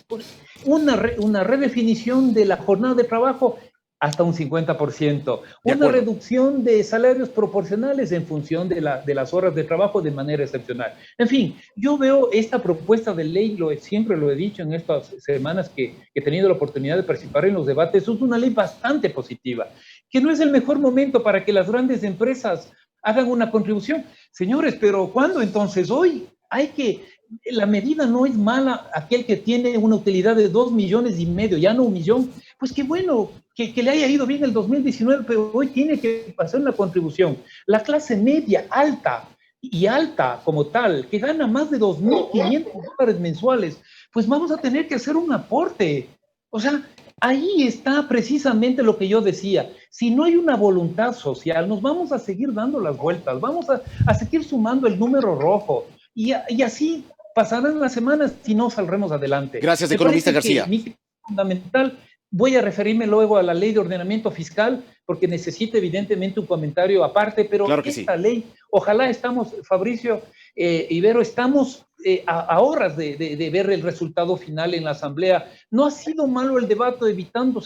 una redefinición de la jornada de trabajo hasta un 50%, una reducción de salarios proporcionales en función de las horas de trabajo de manera excepcional. En fin, yo veo esta propuesta de ley, siempre lo he dicho en estas semanas que he tenido la oportunidad de participar en los debates, es una ley bastante positiva, que no es el mejor momento para que las grandes empresas hagan una contribución. Señores, pero ¿cuándo entonces? Hoy hay que la medida no es mala. Aquel que tiene una utilidad de 2,5 millones, ya no 1 millón, pues qué bueno que le haya ido bien el 2019, pero hoy tiene que hacer una contribución. La clase media, alta y alta como tal, que gana más de $2,500 mensuales, pues vamos a tener que hacer un aporte. O sea, ahí está precisamente lo que yo decía. Si no hay una voluntad social, nos vamos a seguir dando las vueltas, vamos a seguir sumando el número rojo y así pasarán las semanas y no saldremos adelante. Gracias, economista García. Es fundamental. Voy a referirme luego a la ley de ordenamiento fiscal, porque necesita evidentemente un comentario aparte, pero claro que esta sí. ley, ojalá estamos, Fabricio, Ibero, estamos a horas de ver el resultado final en la Asamblea. No ha sido malo el debate, evitando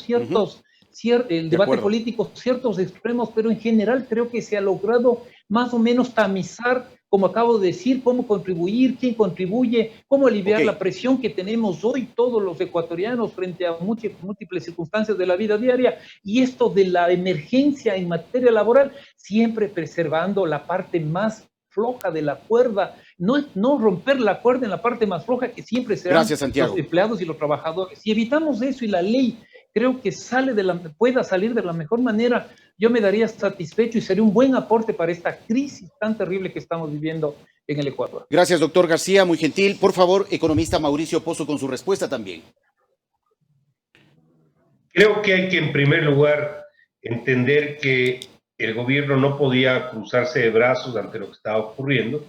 el debate político, ciertos extremos, pero en general creo que se ha logrado más o menos tamizar, como acabo de decir, cómo contribuir, quién contribuye, cómo aliviar la presión que tenemos hoy todos los ecuatorianos frente a múltiples circunstancias de la vida diaria, y esto de la emergencia en materia laboral, siempre preservando la parte más floja de la cuerda, no romper la cuerda en la parte más floja, que siempre serán los empleados y los trabajadores. Si evitamos eso y la ley creo que pueda salir de la mejor manera, yo me daría satisfecho y sería un buen aporte para esta crisis tan terrible que estamos viviendo en el Ecuador. Gracias, doctor García, muy gentil. Por favor, economista Mauricio Pozo, con su respuesta también. Creo que hay que, en primer lugar, entender que el gobierno no podía cruzarse de brazos ante lo que estaba ocurriendo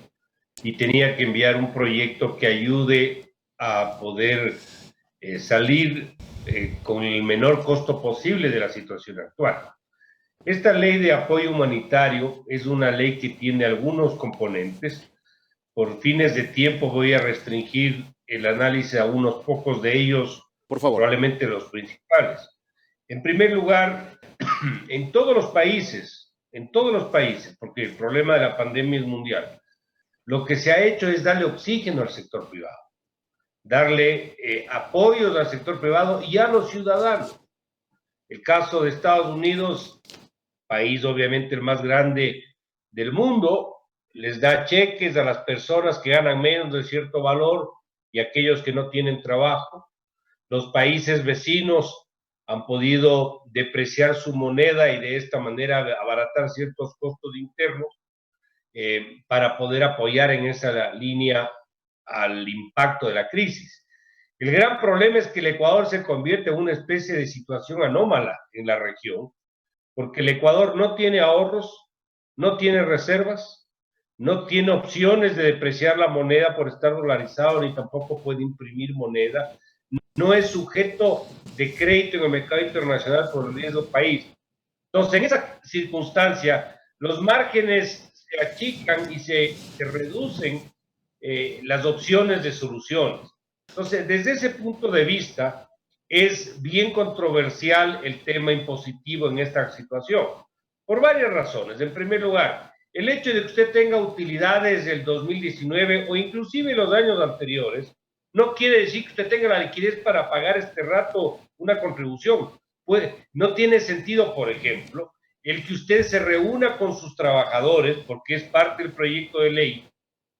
y tenía que enviar un proyecto que ayude a poder salir con el menor costo posible de la situación actual. Esta ley de apoyo humanitario es una ley que tiene algunos componentes. Por fines de tiempo voy a restringir el análisis a unos pocos de ellos, por favor, probablemente los principales. En primer lugar, en todos los países, porque el problema de la pandemia es mundial, lo que se ha hecho es darle oxígeno al sector privado, darle apoyos al sector privado y a los ciudadanos. El caso de Estados Unidos, país obviamente el más grande del mundo, les da cheques a las personas que ganan menos de cierto valor y a aquellos que no tienen trabajo. Los países vecinos han podido depreciar su moneda y de esta manera abaratar ciertos costos internos para poder apoyar en esa línea al impacto de la crisis. El gran problema es que el Ecuador se convierte en una especie de situación anómala en la región, porque el Ecuador no tiene ahorros, no tiene reservas, no tiene opciones de depreciar la moneda por estar dolarizado, ni tampoco puede imprimir moneda, no es sujeto de crédito en el mercado internacional por el riesgo país. Entonces, en esa circunstancia, los márgenes se achican y se reducen las opciones de soluciones. Entonces, desde ese punto de vista, es bien controversial el tema impositivo en esta situación, por varias razones. En primer lugar, el hecho de que usted tenga utilidades del 2019 o inclusive los años anteriores, no quiere decir que usted tenga la liquidez para pagar este rato una contribución. No tiene sentido, por ejemplo, el que usted se reúna con sus trabajadores, porque es parte del proyecto de ley,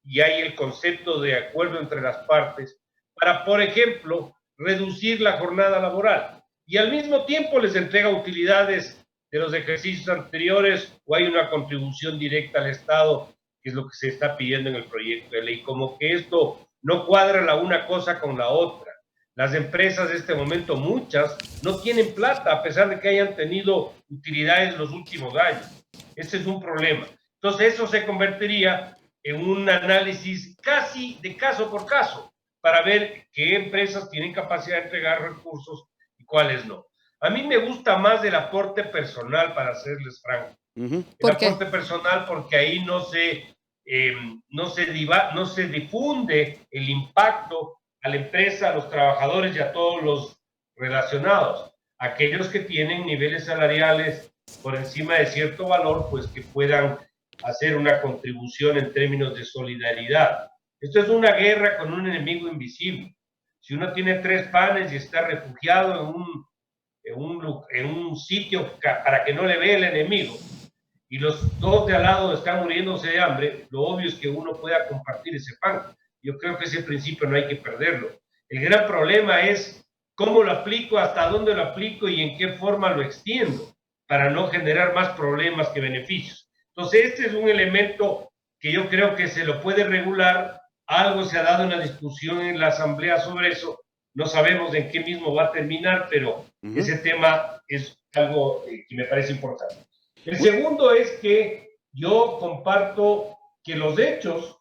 y hay el concepto de acuerdo entre las partes, para, por ejemplo, reducir la jornada laboral, y al mismo tiempo les entrega utilidades de los ejercicios anteriores, o hay una contribución directa al Estado, que es lo que se está pidiendo en el proyecto de ley. Como que esto no cuadra la una cosa con la otra. Las empresas en este momento, muchas, no tienen plata, a pesar de que hayan tenido utilidades en los últimos años. Ese es un problema. Entonces, eso se convertiría en un análisis casi de caso por caso, para ver qué empresas tienen capacidad de entregar recursos y cuáles no. A mí me gusta más el aporte personal, para serles franco. El aporte personal, porque ahí no se difunde el impacto a la empresa, a los trabajadores y a todos los relacionados. Aquellos que tienen niveles salariales por encima de cierto valor, pues que puedan hacer una contribución en términos de solidaridad. Esto es una guerra con un enemigo invisible. Si uno tiene 3 panes y está refugiado en un sitio para que no le vea el enemigo, y los 2 de al lado están muriéndose de hambre, lo obvio es que uno pueda compartir ese pan. Yo creo que ese principio no hay que perderlo. El gran problema es cómo lo aplico, hasta dónde lo aplico y en qué forma lo extiendo para no generar más problemas que beneficios. Entonces, este es un elemento que yo creo que se lo puede regular. Algo se ha dado una discusión en la Asamblea sobre eso. No sabemos en qué mismo va a terminar, pero ese tema es algo que me parece importante. El segundo es que yo comparto que los hechos,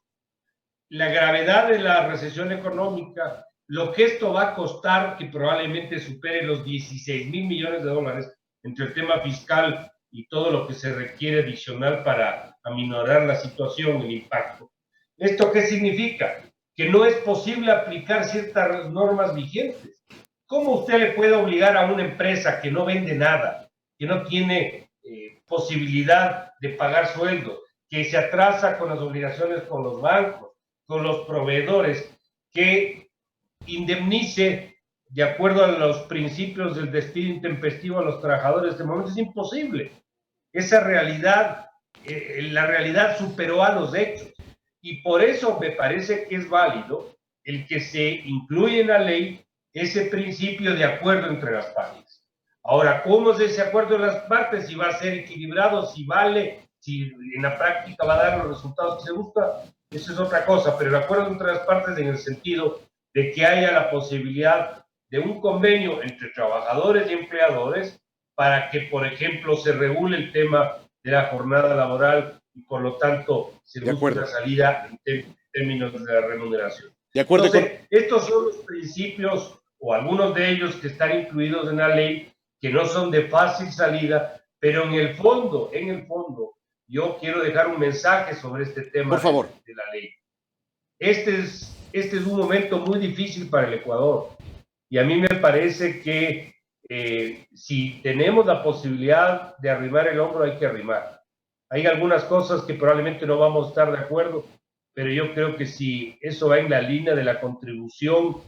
la gravedad de la recesión económica, lo que esto va a costar, que probablemente supere los 16,000 millones de dólares entre el tema fiscal y todo lo que se requiere adicional para aminorar la situación, el impacto. ¿Esto qué significa? Que no es posible aplicar ciertas normas vigentes. ¿Cómo usted le puede obligar a una empresa que no vende nada, que no tiene posibilidad de pagar sueldos, que se atrasa con las obligaciones con los bancos, con los proveedores, que indemnice de acuerdo a los principios del despido intempestivo a los trabajadores? De momento es imposible. Esa realidad, la realidad superó a los hechos. Y por eso me parece que es válido el que se incluya en la ley ese principio de acuerdo entre las partes. Ahora, ¿cómo es ese acuerdo de las partes? Si va a ser equilibrado, si vale, si en la práctica va a dar los resultados que se busca, eso es otra cosa, pero el acuerdo entre las partes en el sentido de que haya la posibilidad de un convenio entre trabajadores y empleadores para que, por ejemplo, se regule el tema de la jornada laboral y, por lo tanto, se busque una salida en términos de la remuneración. De acuerdo. Entonces, estos son los principios, o algunos de ellos que están incluidos en la ley, que no son de fácil salida, pero en el fondo, yo quiero dejar un mensaje sobre este tema. Por favor. De la ley. Este es un momento muy difícil para el Ecuador, y a mí me parece que si tenemos la posibilidad de arrimar el hombro, hay que arrimar. Hay algunas cosas que probablemente no vamos a estar de acuerdo, pero yo creo que si eso va en la línea de la contribución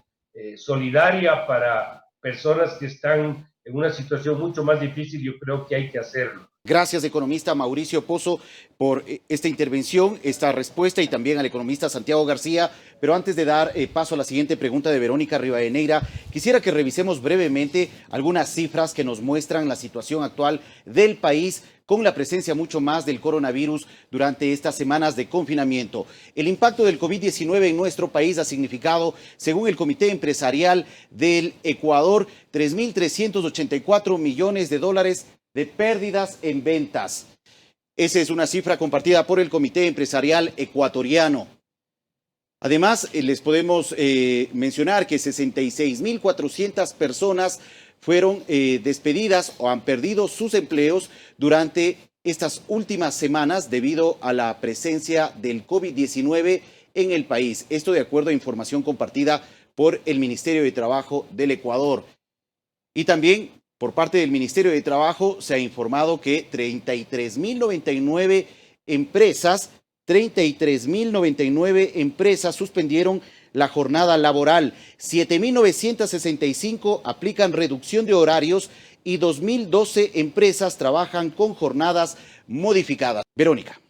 solidaria para personas que están en una situación mucho más difícil, yo creo que hay que hacerlo. Gracias, economista Mauricio Pozo, por esta intervención, esta respuesta, y también al economista Santiago García. Pero antes de dar paso a la siguiente pregunta de Verónica Rivadeneira, quisiera que revisemos brevemente algunas cifras que nos muestran la situación actual del país con la presencia mucho más del coronavirus durante estas semanas de confinamiento. El impacto del COVID-19 en nuestro país ha significado, según el Comité Empresarial del Ecuador, 3.384 millones de dólares de pérdidas en ventas. Esa es una cifra compartida por el Comité Empresarial Ecuatoriano. Además, les podemos mencionar que 66.400 personas fueron despedidas o han perdido sus empleos durante estas últimas semanas debido a la presencia del COVID-19 en el país. Esto de acuerdo a información compartida por el Ministerio de Trabajo del Ecuador. Y también por parte del Ministerio de Trabajo se ha informado que 33.099 empresas suspendieron la jornada laboral, 7.965 aplican reducción de horarios y 2.012 empresas trabajan con jornadas modificadas. Verónica.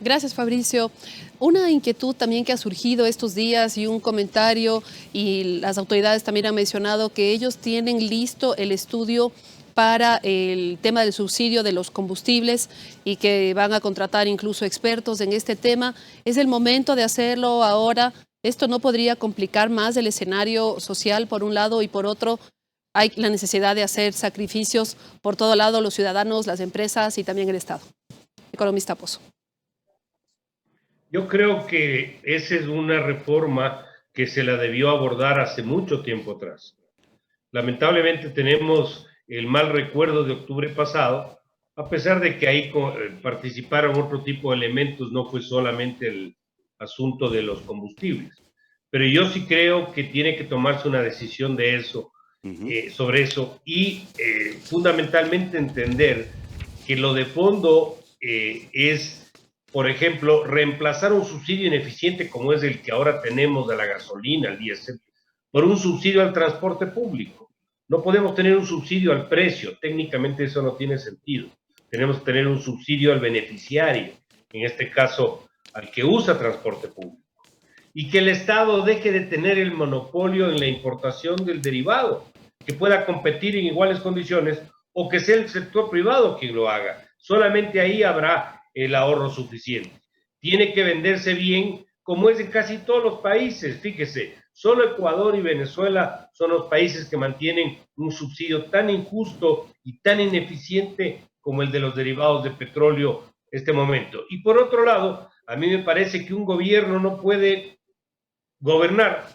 Gracias, Fabricio. Una inquietud también que ha surgido estos días y un comentario, y las autoridades también han mencionado que ellos tienen listo el estudio para el tema del subsidio de los combustibles y que van a contratar incluso expertos en este tema. ¿Es el momento de hacerlo ahora? ¿Esto no podría complicar más el escenario social por un lado, y por otro hay la necesidad de hacer sacrificios por todo lado, los ciudadanos, las empresas y también el Estado? Economista Pozo. Yo creo que esa es una reforma que se la debió abordar hace mucho tiempo atrás. Lamentablemente tenemos el mal recuerdo de octubre pasado, a pesar de que ahí participaron otro tipo de elementos, no fue solamente el asunto de los combustibles. Pero yo sí creo que tiene que tomarse una decisión de eso, sobre eso, y fundamentalmente entender que lo de fondo es, por ejemplo, reemplazar un subsidio ineficiente como es el que ahora tenemos de la gasolina, al diésel, por un subsidio al transporte público. No podemos tener un subsidio al precio, técnicamente eso no tiene sentido. Tenemos que tener un subsidio al beneficiario, en este caso al que usa transporte público. y que el Estado deje de tener el monopolio en la importación del derivado, que pueda competir en iguales condiciones o que sea el sector privado quien lo haga. Solamente ahí habrá el ahorro suficiente. Tiene que venderse bien, como es en casi todos los países. Fíjese, solo Ecuador y Venezuela son los países que mantienen un subsidio tan injusto y tan ineficiente como el de los derivados de petróleo en este momento. Y por otro lado, a mí me parece que un gobierno no puede gobernar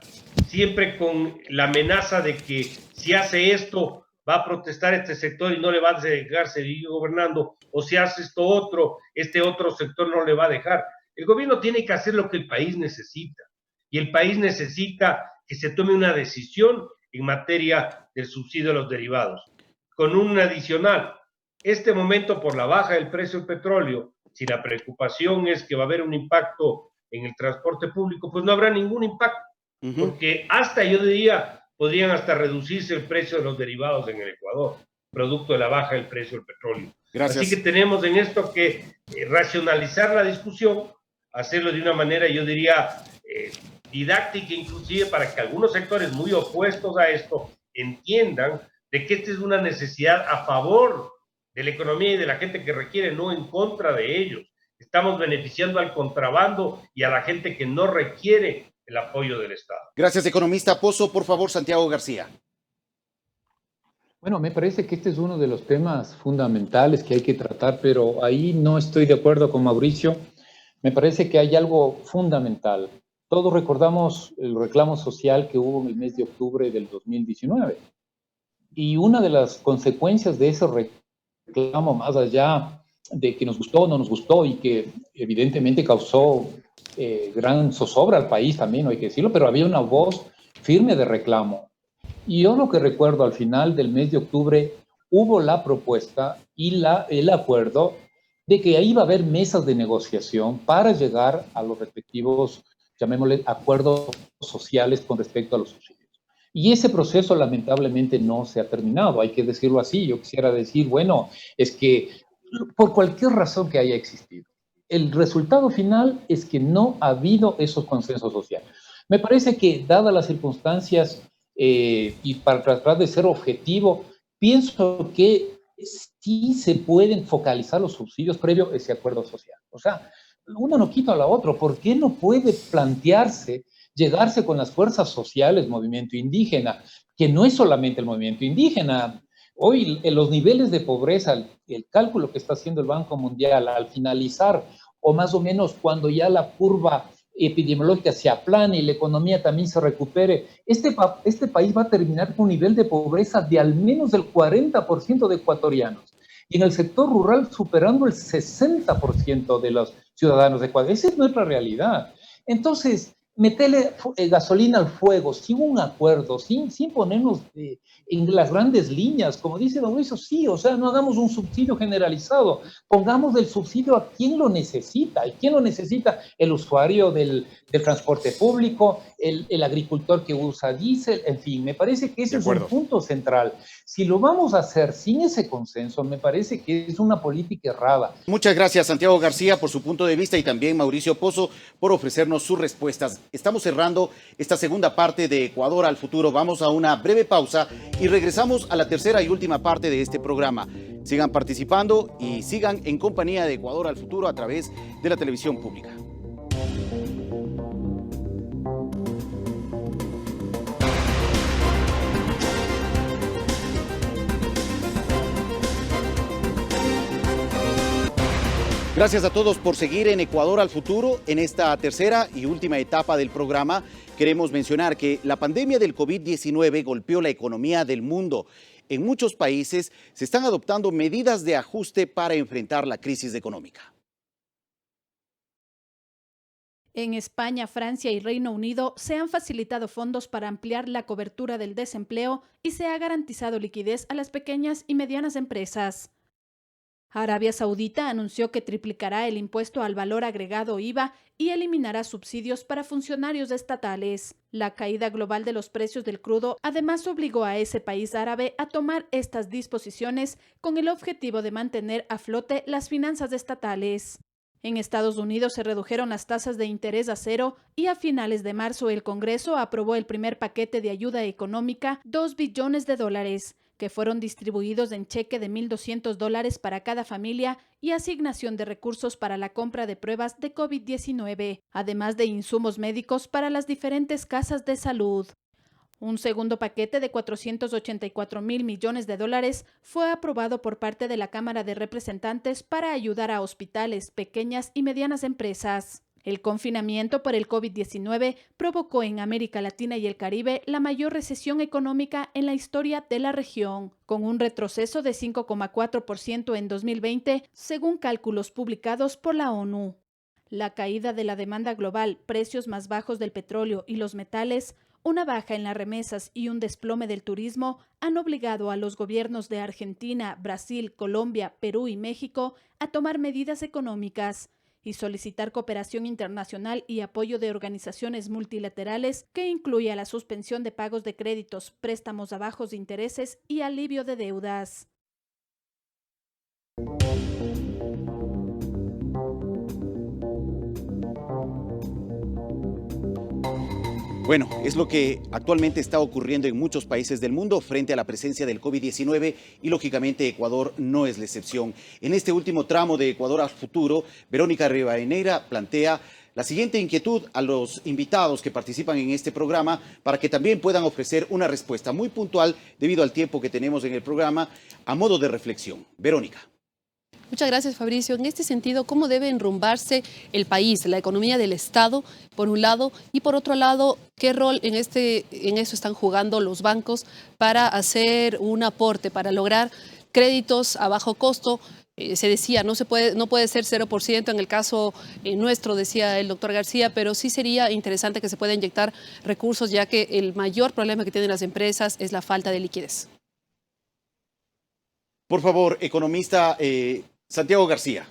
siempre con la amenaza de que si hace esto va a protestar este sector y no le va a dejar seguir gobernando, o si hace esto otro, este otro sector no le va a dejar. El gobierno tiene que hacer lo que el país necesita, y el país necesita que se tome una decisión en materia del subsidio a los derivados. Con un adicional, este momento por la baja del precio del petróleo, si la preocupación es que va a haber un impacto en el transporte público, pues no habrá ningún impacto, porque hasta yo diría, podrían hasta reducirse el precio de los derivados en el Ecuador, producto de la baja del precio del petróleo. Gracias. Así que tenemos en esto que racionalizar la discusión, hacerlo de una manera, yo diría, didáctica inclusive, para que algunos sectores muy opuestos a esto entiendan de que esta es una necesidad a favor de la economía y de la gente que requiere, no en contra de ellos. Estamos beneficiando al contrabando y a la gente que no requiere el apoyo del Estado. Gracias, economista Pozo. Por favor, Santiago García. Bueno, me parece que este es uno de los temas fundamentales que hay que tratar, pero ahí no estoy de acuerdo con Mauricio. Me parece que hay algo fundamental. Todos recordamos el reclamo social que hubo en el mes de octubre del 2019. Y una de las consecuencias de ese reclamo, más allá de que nos gustó o no nos gustó y que evidentemente causó gran zozobra al país también, no hay que decirlo, pero había una voz firme de reclamo. Y yo lo que recuerdo, al final del mes de octubre hubo la propuesta y el acuerdo de que ahí iba a haber mesas de negociación para llegar a los respectivos, llamémosle, acuerdos sociales con respecto a los subsidios. Y ese proceso lamentablemente no se ha terminado, hay que decirlo así. Yo quisiera decir, bueno, es que por cualquier razón que haya existido, el resultado final es que no ha habido esos consensos sociales. Me parece que, dadas las circunstancias y para tratar de ser objetivo, pienso que sí se pueden focalizar los subsidios previo a ese acuerdo social. O sea, uno no quita a la otra. ¿Por qué no puede plantearse llegarse con las fuerzas sociales, movimiento indígena, que no es solamente el movimiento indígena? Hoy los niveles de pobreza, el cálculo que está haciendo el Banco Mundial al finalizar, o más o menos cuando ya la curva epidemiológica se aplane y la economía también se recupere, este país va a terminar con un nivel de pobreza de al menos el 40% de ecuatorianos. Y en el sector rural superando el 60% de los ciudadanos de Ecuador. Esa es nuestra realidad. Entonces, meterle gasolina al fuego sin un acuerdo, sin ponernos en las grandes líneas, como dice don Luis, sí, o sea, no hagamos un subsidio generalizado, pongamos el subsidio a quien lo necesita. ¿Y quién lo necesita? El usuario del transporte público, el agricultor que usa diésel, en fin, me parece que ese es un punto central. Si lo vamos a hacer sin ese consenso, me parece que es una política errada. Muchas gracias, Santiago García, por su punto de vista, y también Mauricio Pozo por ofrecernos sus respuestas. Estamos cerrando esta segunda parte de Ecuador al Futuro. Vamos a una breve pausa y regresamos a la tercera y última parte de este programa. Sigan participando y sigan en compañía de Ecuador al Futuro a través de la televisión pública. Gracias a todos por seguir en Ecuador al Futuro. En esta tercera y última etapa del programa, queremos mencionar que la pandemia del COVID-19 golpeó la economía del mundo. En muchos países se están adoptando medidas de ajuste para enfrentar la crisis económica. En España, Francia y Reino Unido se han facilitado fondos para ampliar la cobertura del desempleo y se ha garantizado liquidez a las pequeñas y medianas empresas. Arabia Saudita anunció que triplicará el impuesto al valor agregado IVA y eliminará subsidios para funcionarios estatales. La caída global de los precios del crudo además obligó a ese país árabe a tomar estas disposiciones con el objetivo de mantener a flote las finanzas estatales. En Estados Unidos se redujeron las tasas de interés a cero y a finales de marzo el Congreso aprobó el primer paquete de ayuda económica, $2 billones, que fueron distribuidos en cheque de $1.200 para cada familia y asignación de recursos para la compra de pruebas de COVID-19, además de insumos médicos para las diferentes casas de salud. Un segundo paquete de $484 mil millones fue aprobado por parte de la Cámara de Representantes para ayudar a hospitales, pequeñas y medianas empresas. El confinamiento por el COVID-19 provocó en América Latina y el Caribe la mayor recesión económica en la historia de la región, con un retroceso de 5,4% en 2020, según cálculos publicados por la ONU. La caída de la demanda global, precios más bajos del petróleo y los metales, una baja en las remesas y un desplome del turismo han obligado a los gobiernos de Argentina, Brasil, Colombia, Perú y México a tomar medidas económicas y solicitar cooperación internacional y apoyo de organizaciones multilaterales que incluya la suspensión de pagos de créditos, préstamos a bajos intereses y alivio de deudas. Bueno, es lo que actualmente está ocurriendo en muchos países del mundo frente a la presencia del COVID-19 y lógicamente Ecuador no es la excepción. En este último tramo de Ecuador al futuro, Verónica Rivadeneira plantea la siguiente inquietud a los invitados que participan en este programa para que también puedan ofrecer una respuesta muy puntual debido al tiempo que tenemos en el programa a modo de reflexión. Verónica. Muchas gracias, Fabricio. En este sentido, ¿cómo debe enrumbarse el país, la economía del Estado, por un lado, y por otro lado, qué rol en eso están jugando los bancos para hacer un aporte, para lograr créditos a bajo costo? Se decía, no puede ser 0% en el caso nuestro, decía el doctor García, pero sí sería interesante que se pueda inyectar recursos, ya que el mayor problema que tienen las empresas es la falta de liquidez. Por favor, economista Santiago García.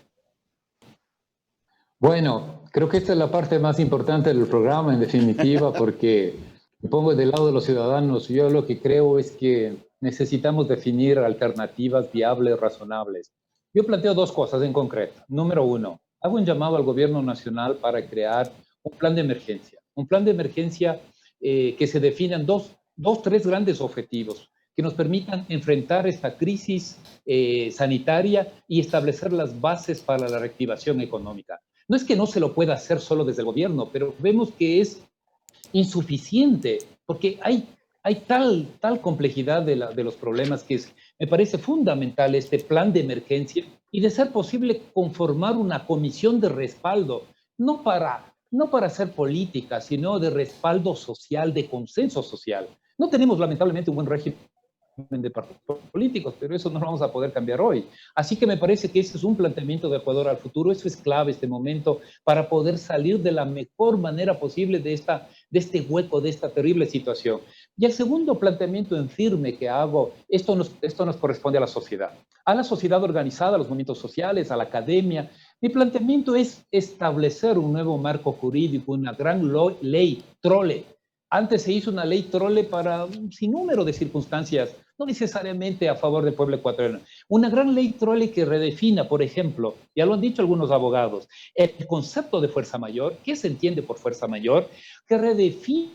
Bueno, creo que esta es la parte más importante del programa, en definitiva, porque me pongo del lado de los ciudadanos. Yo lo que creo es que necesitamos definir alternativas viables, razonables. Yo planteo dos cosas en concreto. Número uno, hago un llamado al gobierno nacional para crear un plan de emergencia. Un plan de emergencia que se definan tres grandes objetivos que nos permitan enfrentar esta crisis sanitaria y establecer las bases para la reactivación económica. No es que no se lo pueda hacer solo desde el gobierno, pero vemos que es insuficiente, porque hay tal complejidad de los problemas que me parece fundamental este plan de emergencia y de ser posible conformar una comisión de respaldo, no para hacer política, sino de respaldo social, de consenso social. No tenemos lamentablemente un buen régimen de partidos políticos, pero eso no lo vamos a poder cambiar hoy. Así que me parece que ese es un planteamiento de Ecuador al futuro. Eso es clave, este momento, para poder salir de la mejor manera posible de este hueco, de esta terrible situación. Y el segundo planteamiento en firme que hago, esto nos corresponde a la sociedad organizada, a los movimientos sociales, a la academia. Mi planteamiento es establecer un nuevo marco jurídico, una gran ley trole. Antes se hizo una ley trole para un sinnúmero de circunstancias, no necesariamente a favor del pueblo ecuatoriano. Una gran ley trole que redefina, por ejemplo, ya lo han dicho algunos abogados, el concepto de fuerza mayor, ¿qué se entiende por fuerza mayor? Que redefina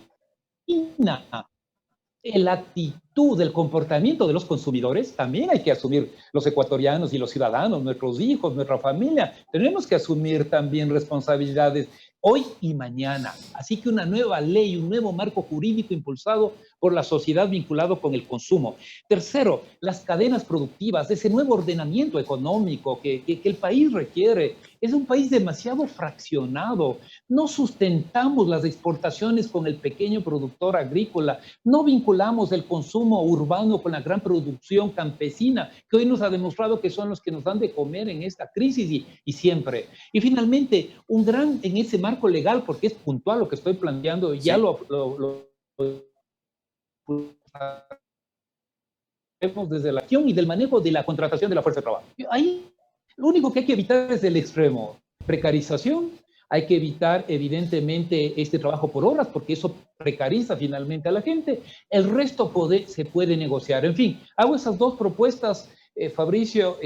la actitud, el comportamiento de los consumidores. También hay que asumir los ecuatorianos y los ciudadanos, nuestros hijos, nuestra familia. Tenemos que asumir también responsabilidades hoy y mañana. Así que una nueva ley, un nuevo marco jurídico impulsado por la sociedad vinculado con el consumo. Tercero, las cadenas productivas, ese nuevo ordenamiento económico que el país requiere. Es un país demasiado fraccionado. No sustentamos las exportaciones con el pequeño productor agrícola. No vinculamos el consumo urbano con la gran producción campesina, que hoy nos ha demostrado que son los que nos dan de comer en esta crisis y siempre. Y finalmente, en ese marco legal, porque es puntual lo que estoy planteando, ya lo vemos desde la acción y del manejo de la contratación de la fuerza de trabajo. Ahí lo único que hay que evitar es el extremo, precarización. Hay que evitar, evidentemente, este trabajo por horas, porque eso precariza finalmente a la gente. El resto se puede negociar. En fin, hago esas dos propuestas, Fabricio,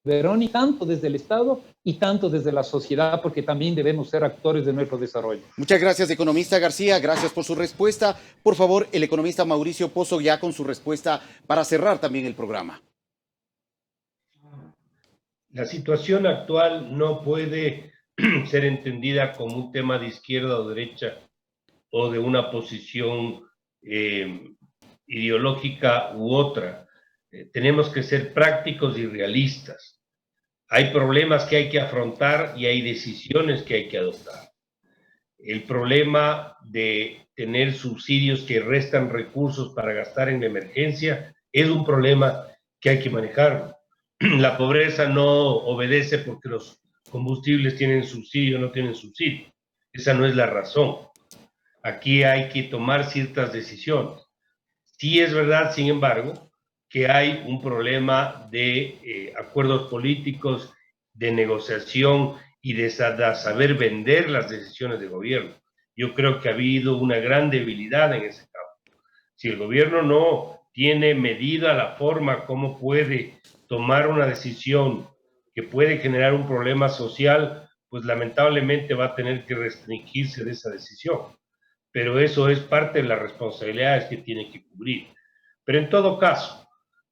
Verónica, tanto desde el Estado y tanto desde la sociedad, porque también debemos ser actores de nuestro desarrollo. Muchas gracias, economista García. Gracias por su respuesta. Por favor, el economista Mauricio Pozo ya con su respuesta para cerrar también el programa. La situación actual no puede ser entendida como un tema de izquierda o derecha o de una posición ideológica u otra. Tenemos que ser prácticos y realistas. Hay problemas que hay que afrontar y hay decisiones que hay que adoptar. El problema de tener subsidios que restan recursos para gastar en la emergencia es un problema que hay que manejar. La pobreza no obedece porque los combustibles tienen subsidio o no tienen subsidio. Esa no es la razón. Aquí hay que tomar ciertas decisiones. Sí es verdad, sin embargo, que hay un problema de acuerdos políticos, de negociación y de saber vender las decisiones de gobierno. Yo creo que ha habido una gran debilidad en ese campo. Si el gobierno no tiene medida la forma como puede tomar una decisión que puede generar un problema social, pues lamentablemente va a tener que restringirse de esa decisión. Pero eso es parte de las responsabilidades que tiene que cubrir. Pero en todo caso,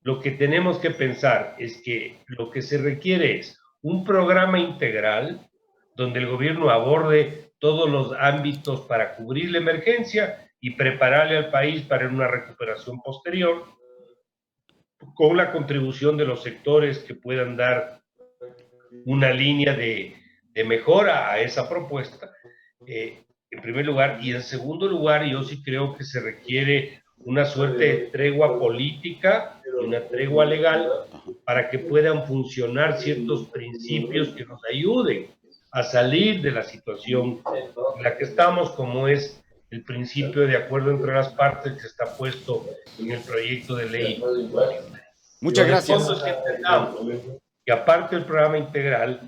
lo que tenemos que pensar es que lo que se requiere es un programa integral donde el gobierno aborde todos los ámbitos para cubrir la emergencia y prepararle al país para una recuperación posterior, con la contribución de los sectores que puedan dar una línea de mejora a esa propuesta, en primer lugar. Y en segundo lugar, yo sí creo que se requiere una suerte de tregua política y una tregua legal para que puedan funcionar ciertos principios que nos ayuden a salir de la situación en la que estamos, como es el principio de acuerdo entre las partes que está puesto en el proyecto de ley. Muchas gracias. Que entendamos que aparte del programa integral,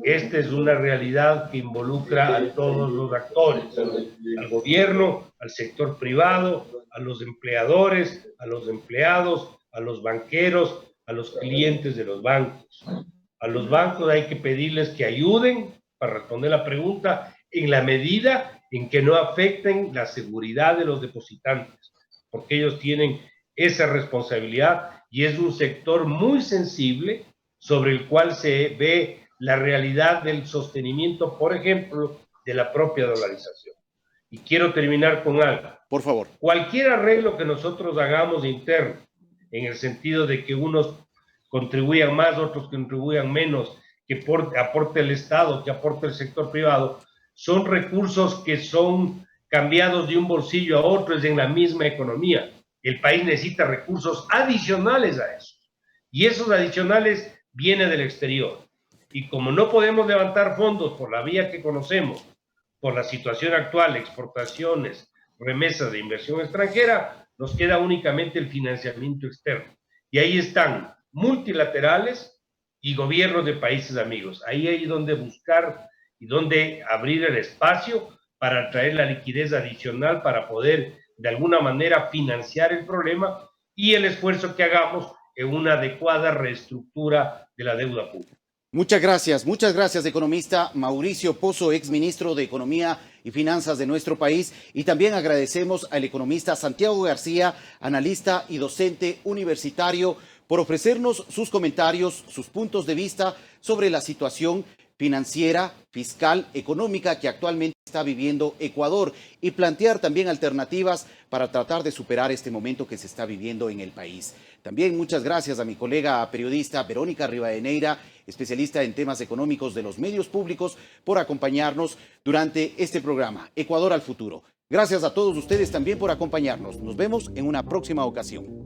esta es una realidad que involucra a todos los actores, al gobierno, al sector privado, a los empleadores, a los empleados, a los banqueros, a los clientes de los bancos. A los bancos hay que pedirles que ayuden para responder la pregunta en la medida en que no afecten la seguridad de los depositantes, porque ellos tienen esa responsabilidad y es un sector muy sensible sobre el cual se ve la realidad del sostenimiento, por ejemplo, de la propia dolarización. Y quiero terminar con algo. Por favor. Cualquier arreglo que nosotros hagamos interno, en el sentido de que unos contribuyan más, otros contribuyan menos, que aporte el Estado, que aporte el sector privado, son recursos que son cambiados de un bolsillo a otro, es en la misma economía. El país necesita recursos adicionales a eso. Y esos adicionales vienen del exterior. Y como no podemos levantar fondos por la vía que conocemos, por la situación actual, exportaciones, remesas de inversión extranjera, nos queda únicamente el financiamiento externo. Y ahí están multilaterales y gobiernos de países amigos. Ahí hay donde buscar y donde abrir el espacio para traer la liquidez adicional para poder de alguna manera financiar el problema y el esfuerzo que hagamos en una adecuada reestructura de la deuda pública. Muchas gracias, economista Mauricio Pozo, exministro de Economía y Finanzas de nuestro país. Y también agradecemos al economista Santiago García, analista y docente universitario, por ofrecernos sus comentarios, sus puntos de vista sobre la situación financiera, fiscal, económica que actualmente está viviendo Ecuador y plantear también alternativas para tratar de superar este momento que se está viviendo en el país. También muchas gracias a mi colega periodista Verónica Rivadeneira, especialista en temas económicos de los medios públicos, por acompañarnos durante este programa, Ecuador al Futuro. Gracias a todos ustedes también por acompañarnos. Nos vemos en una próxima ocasión.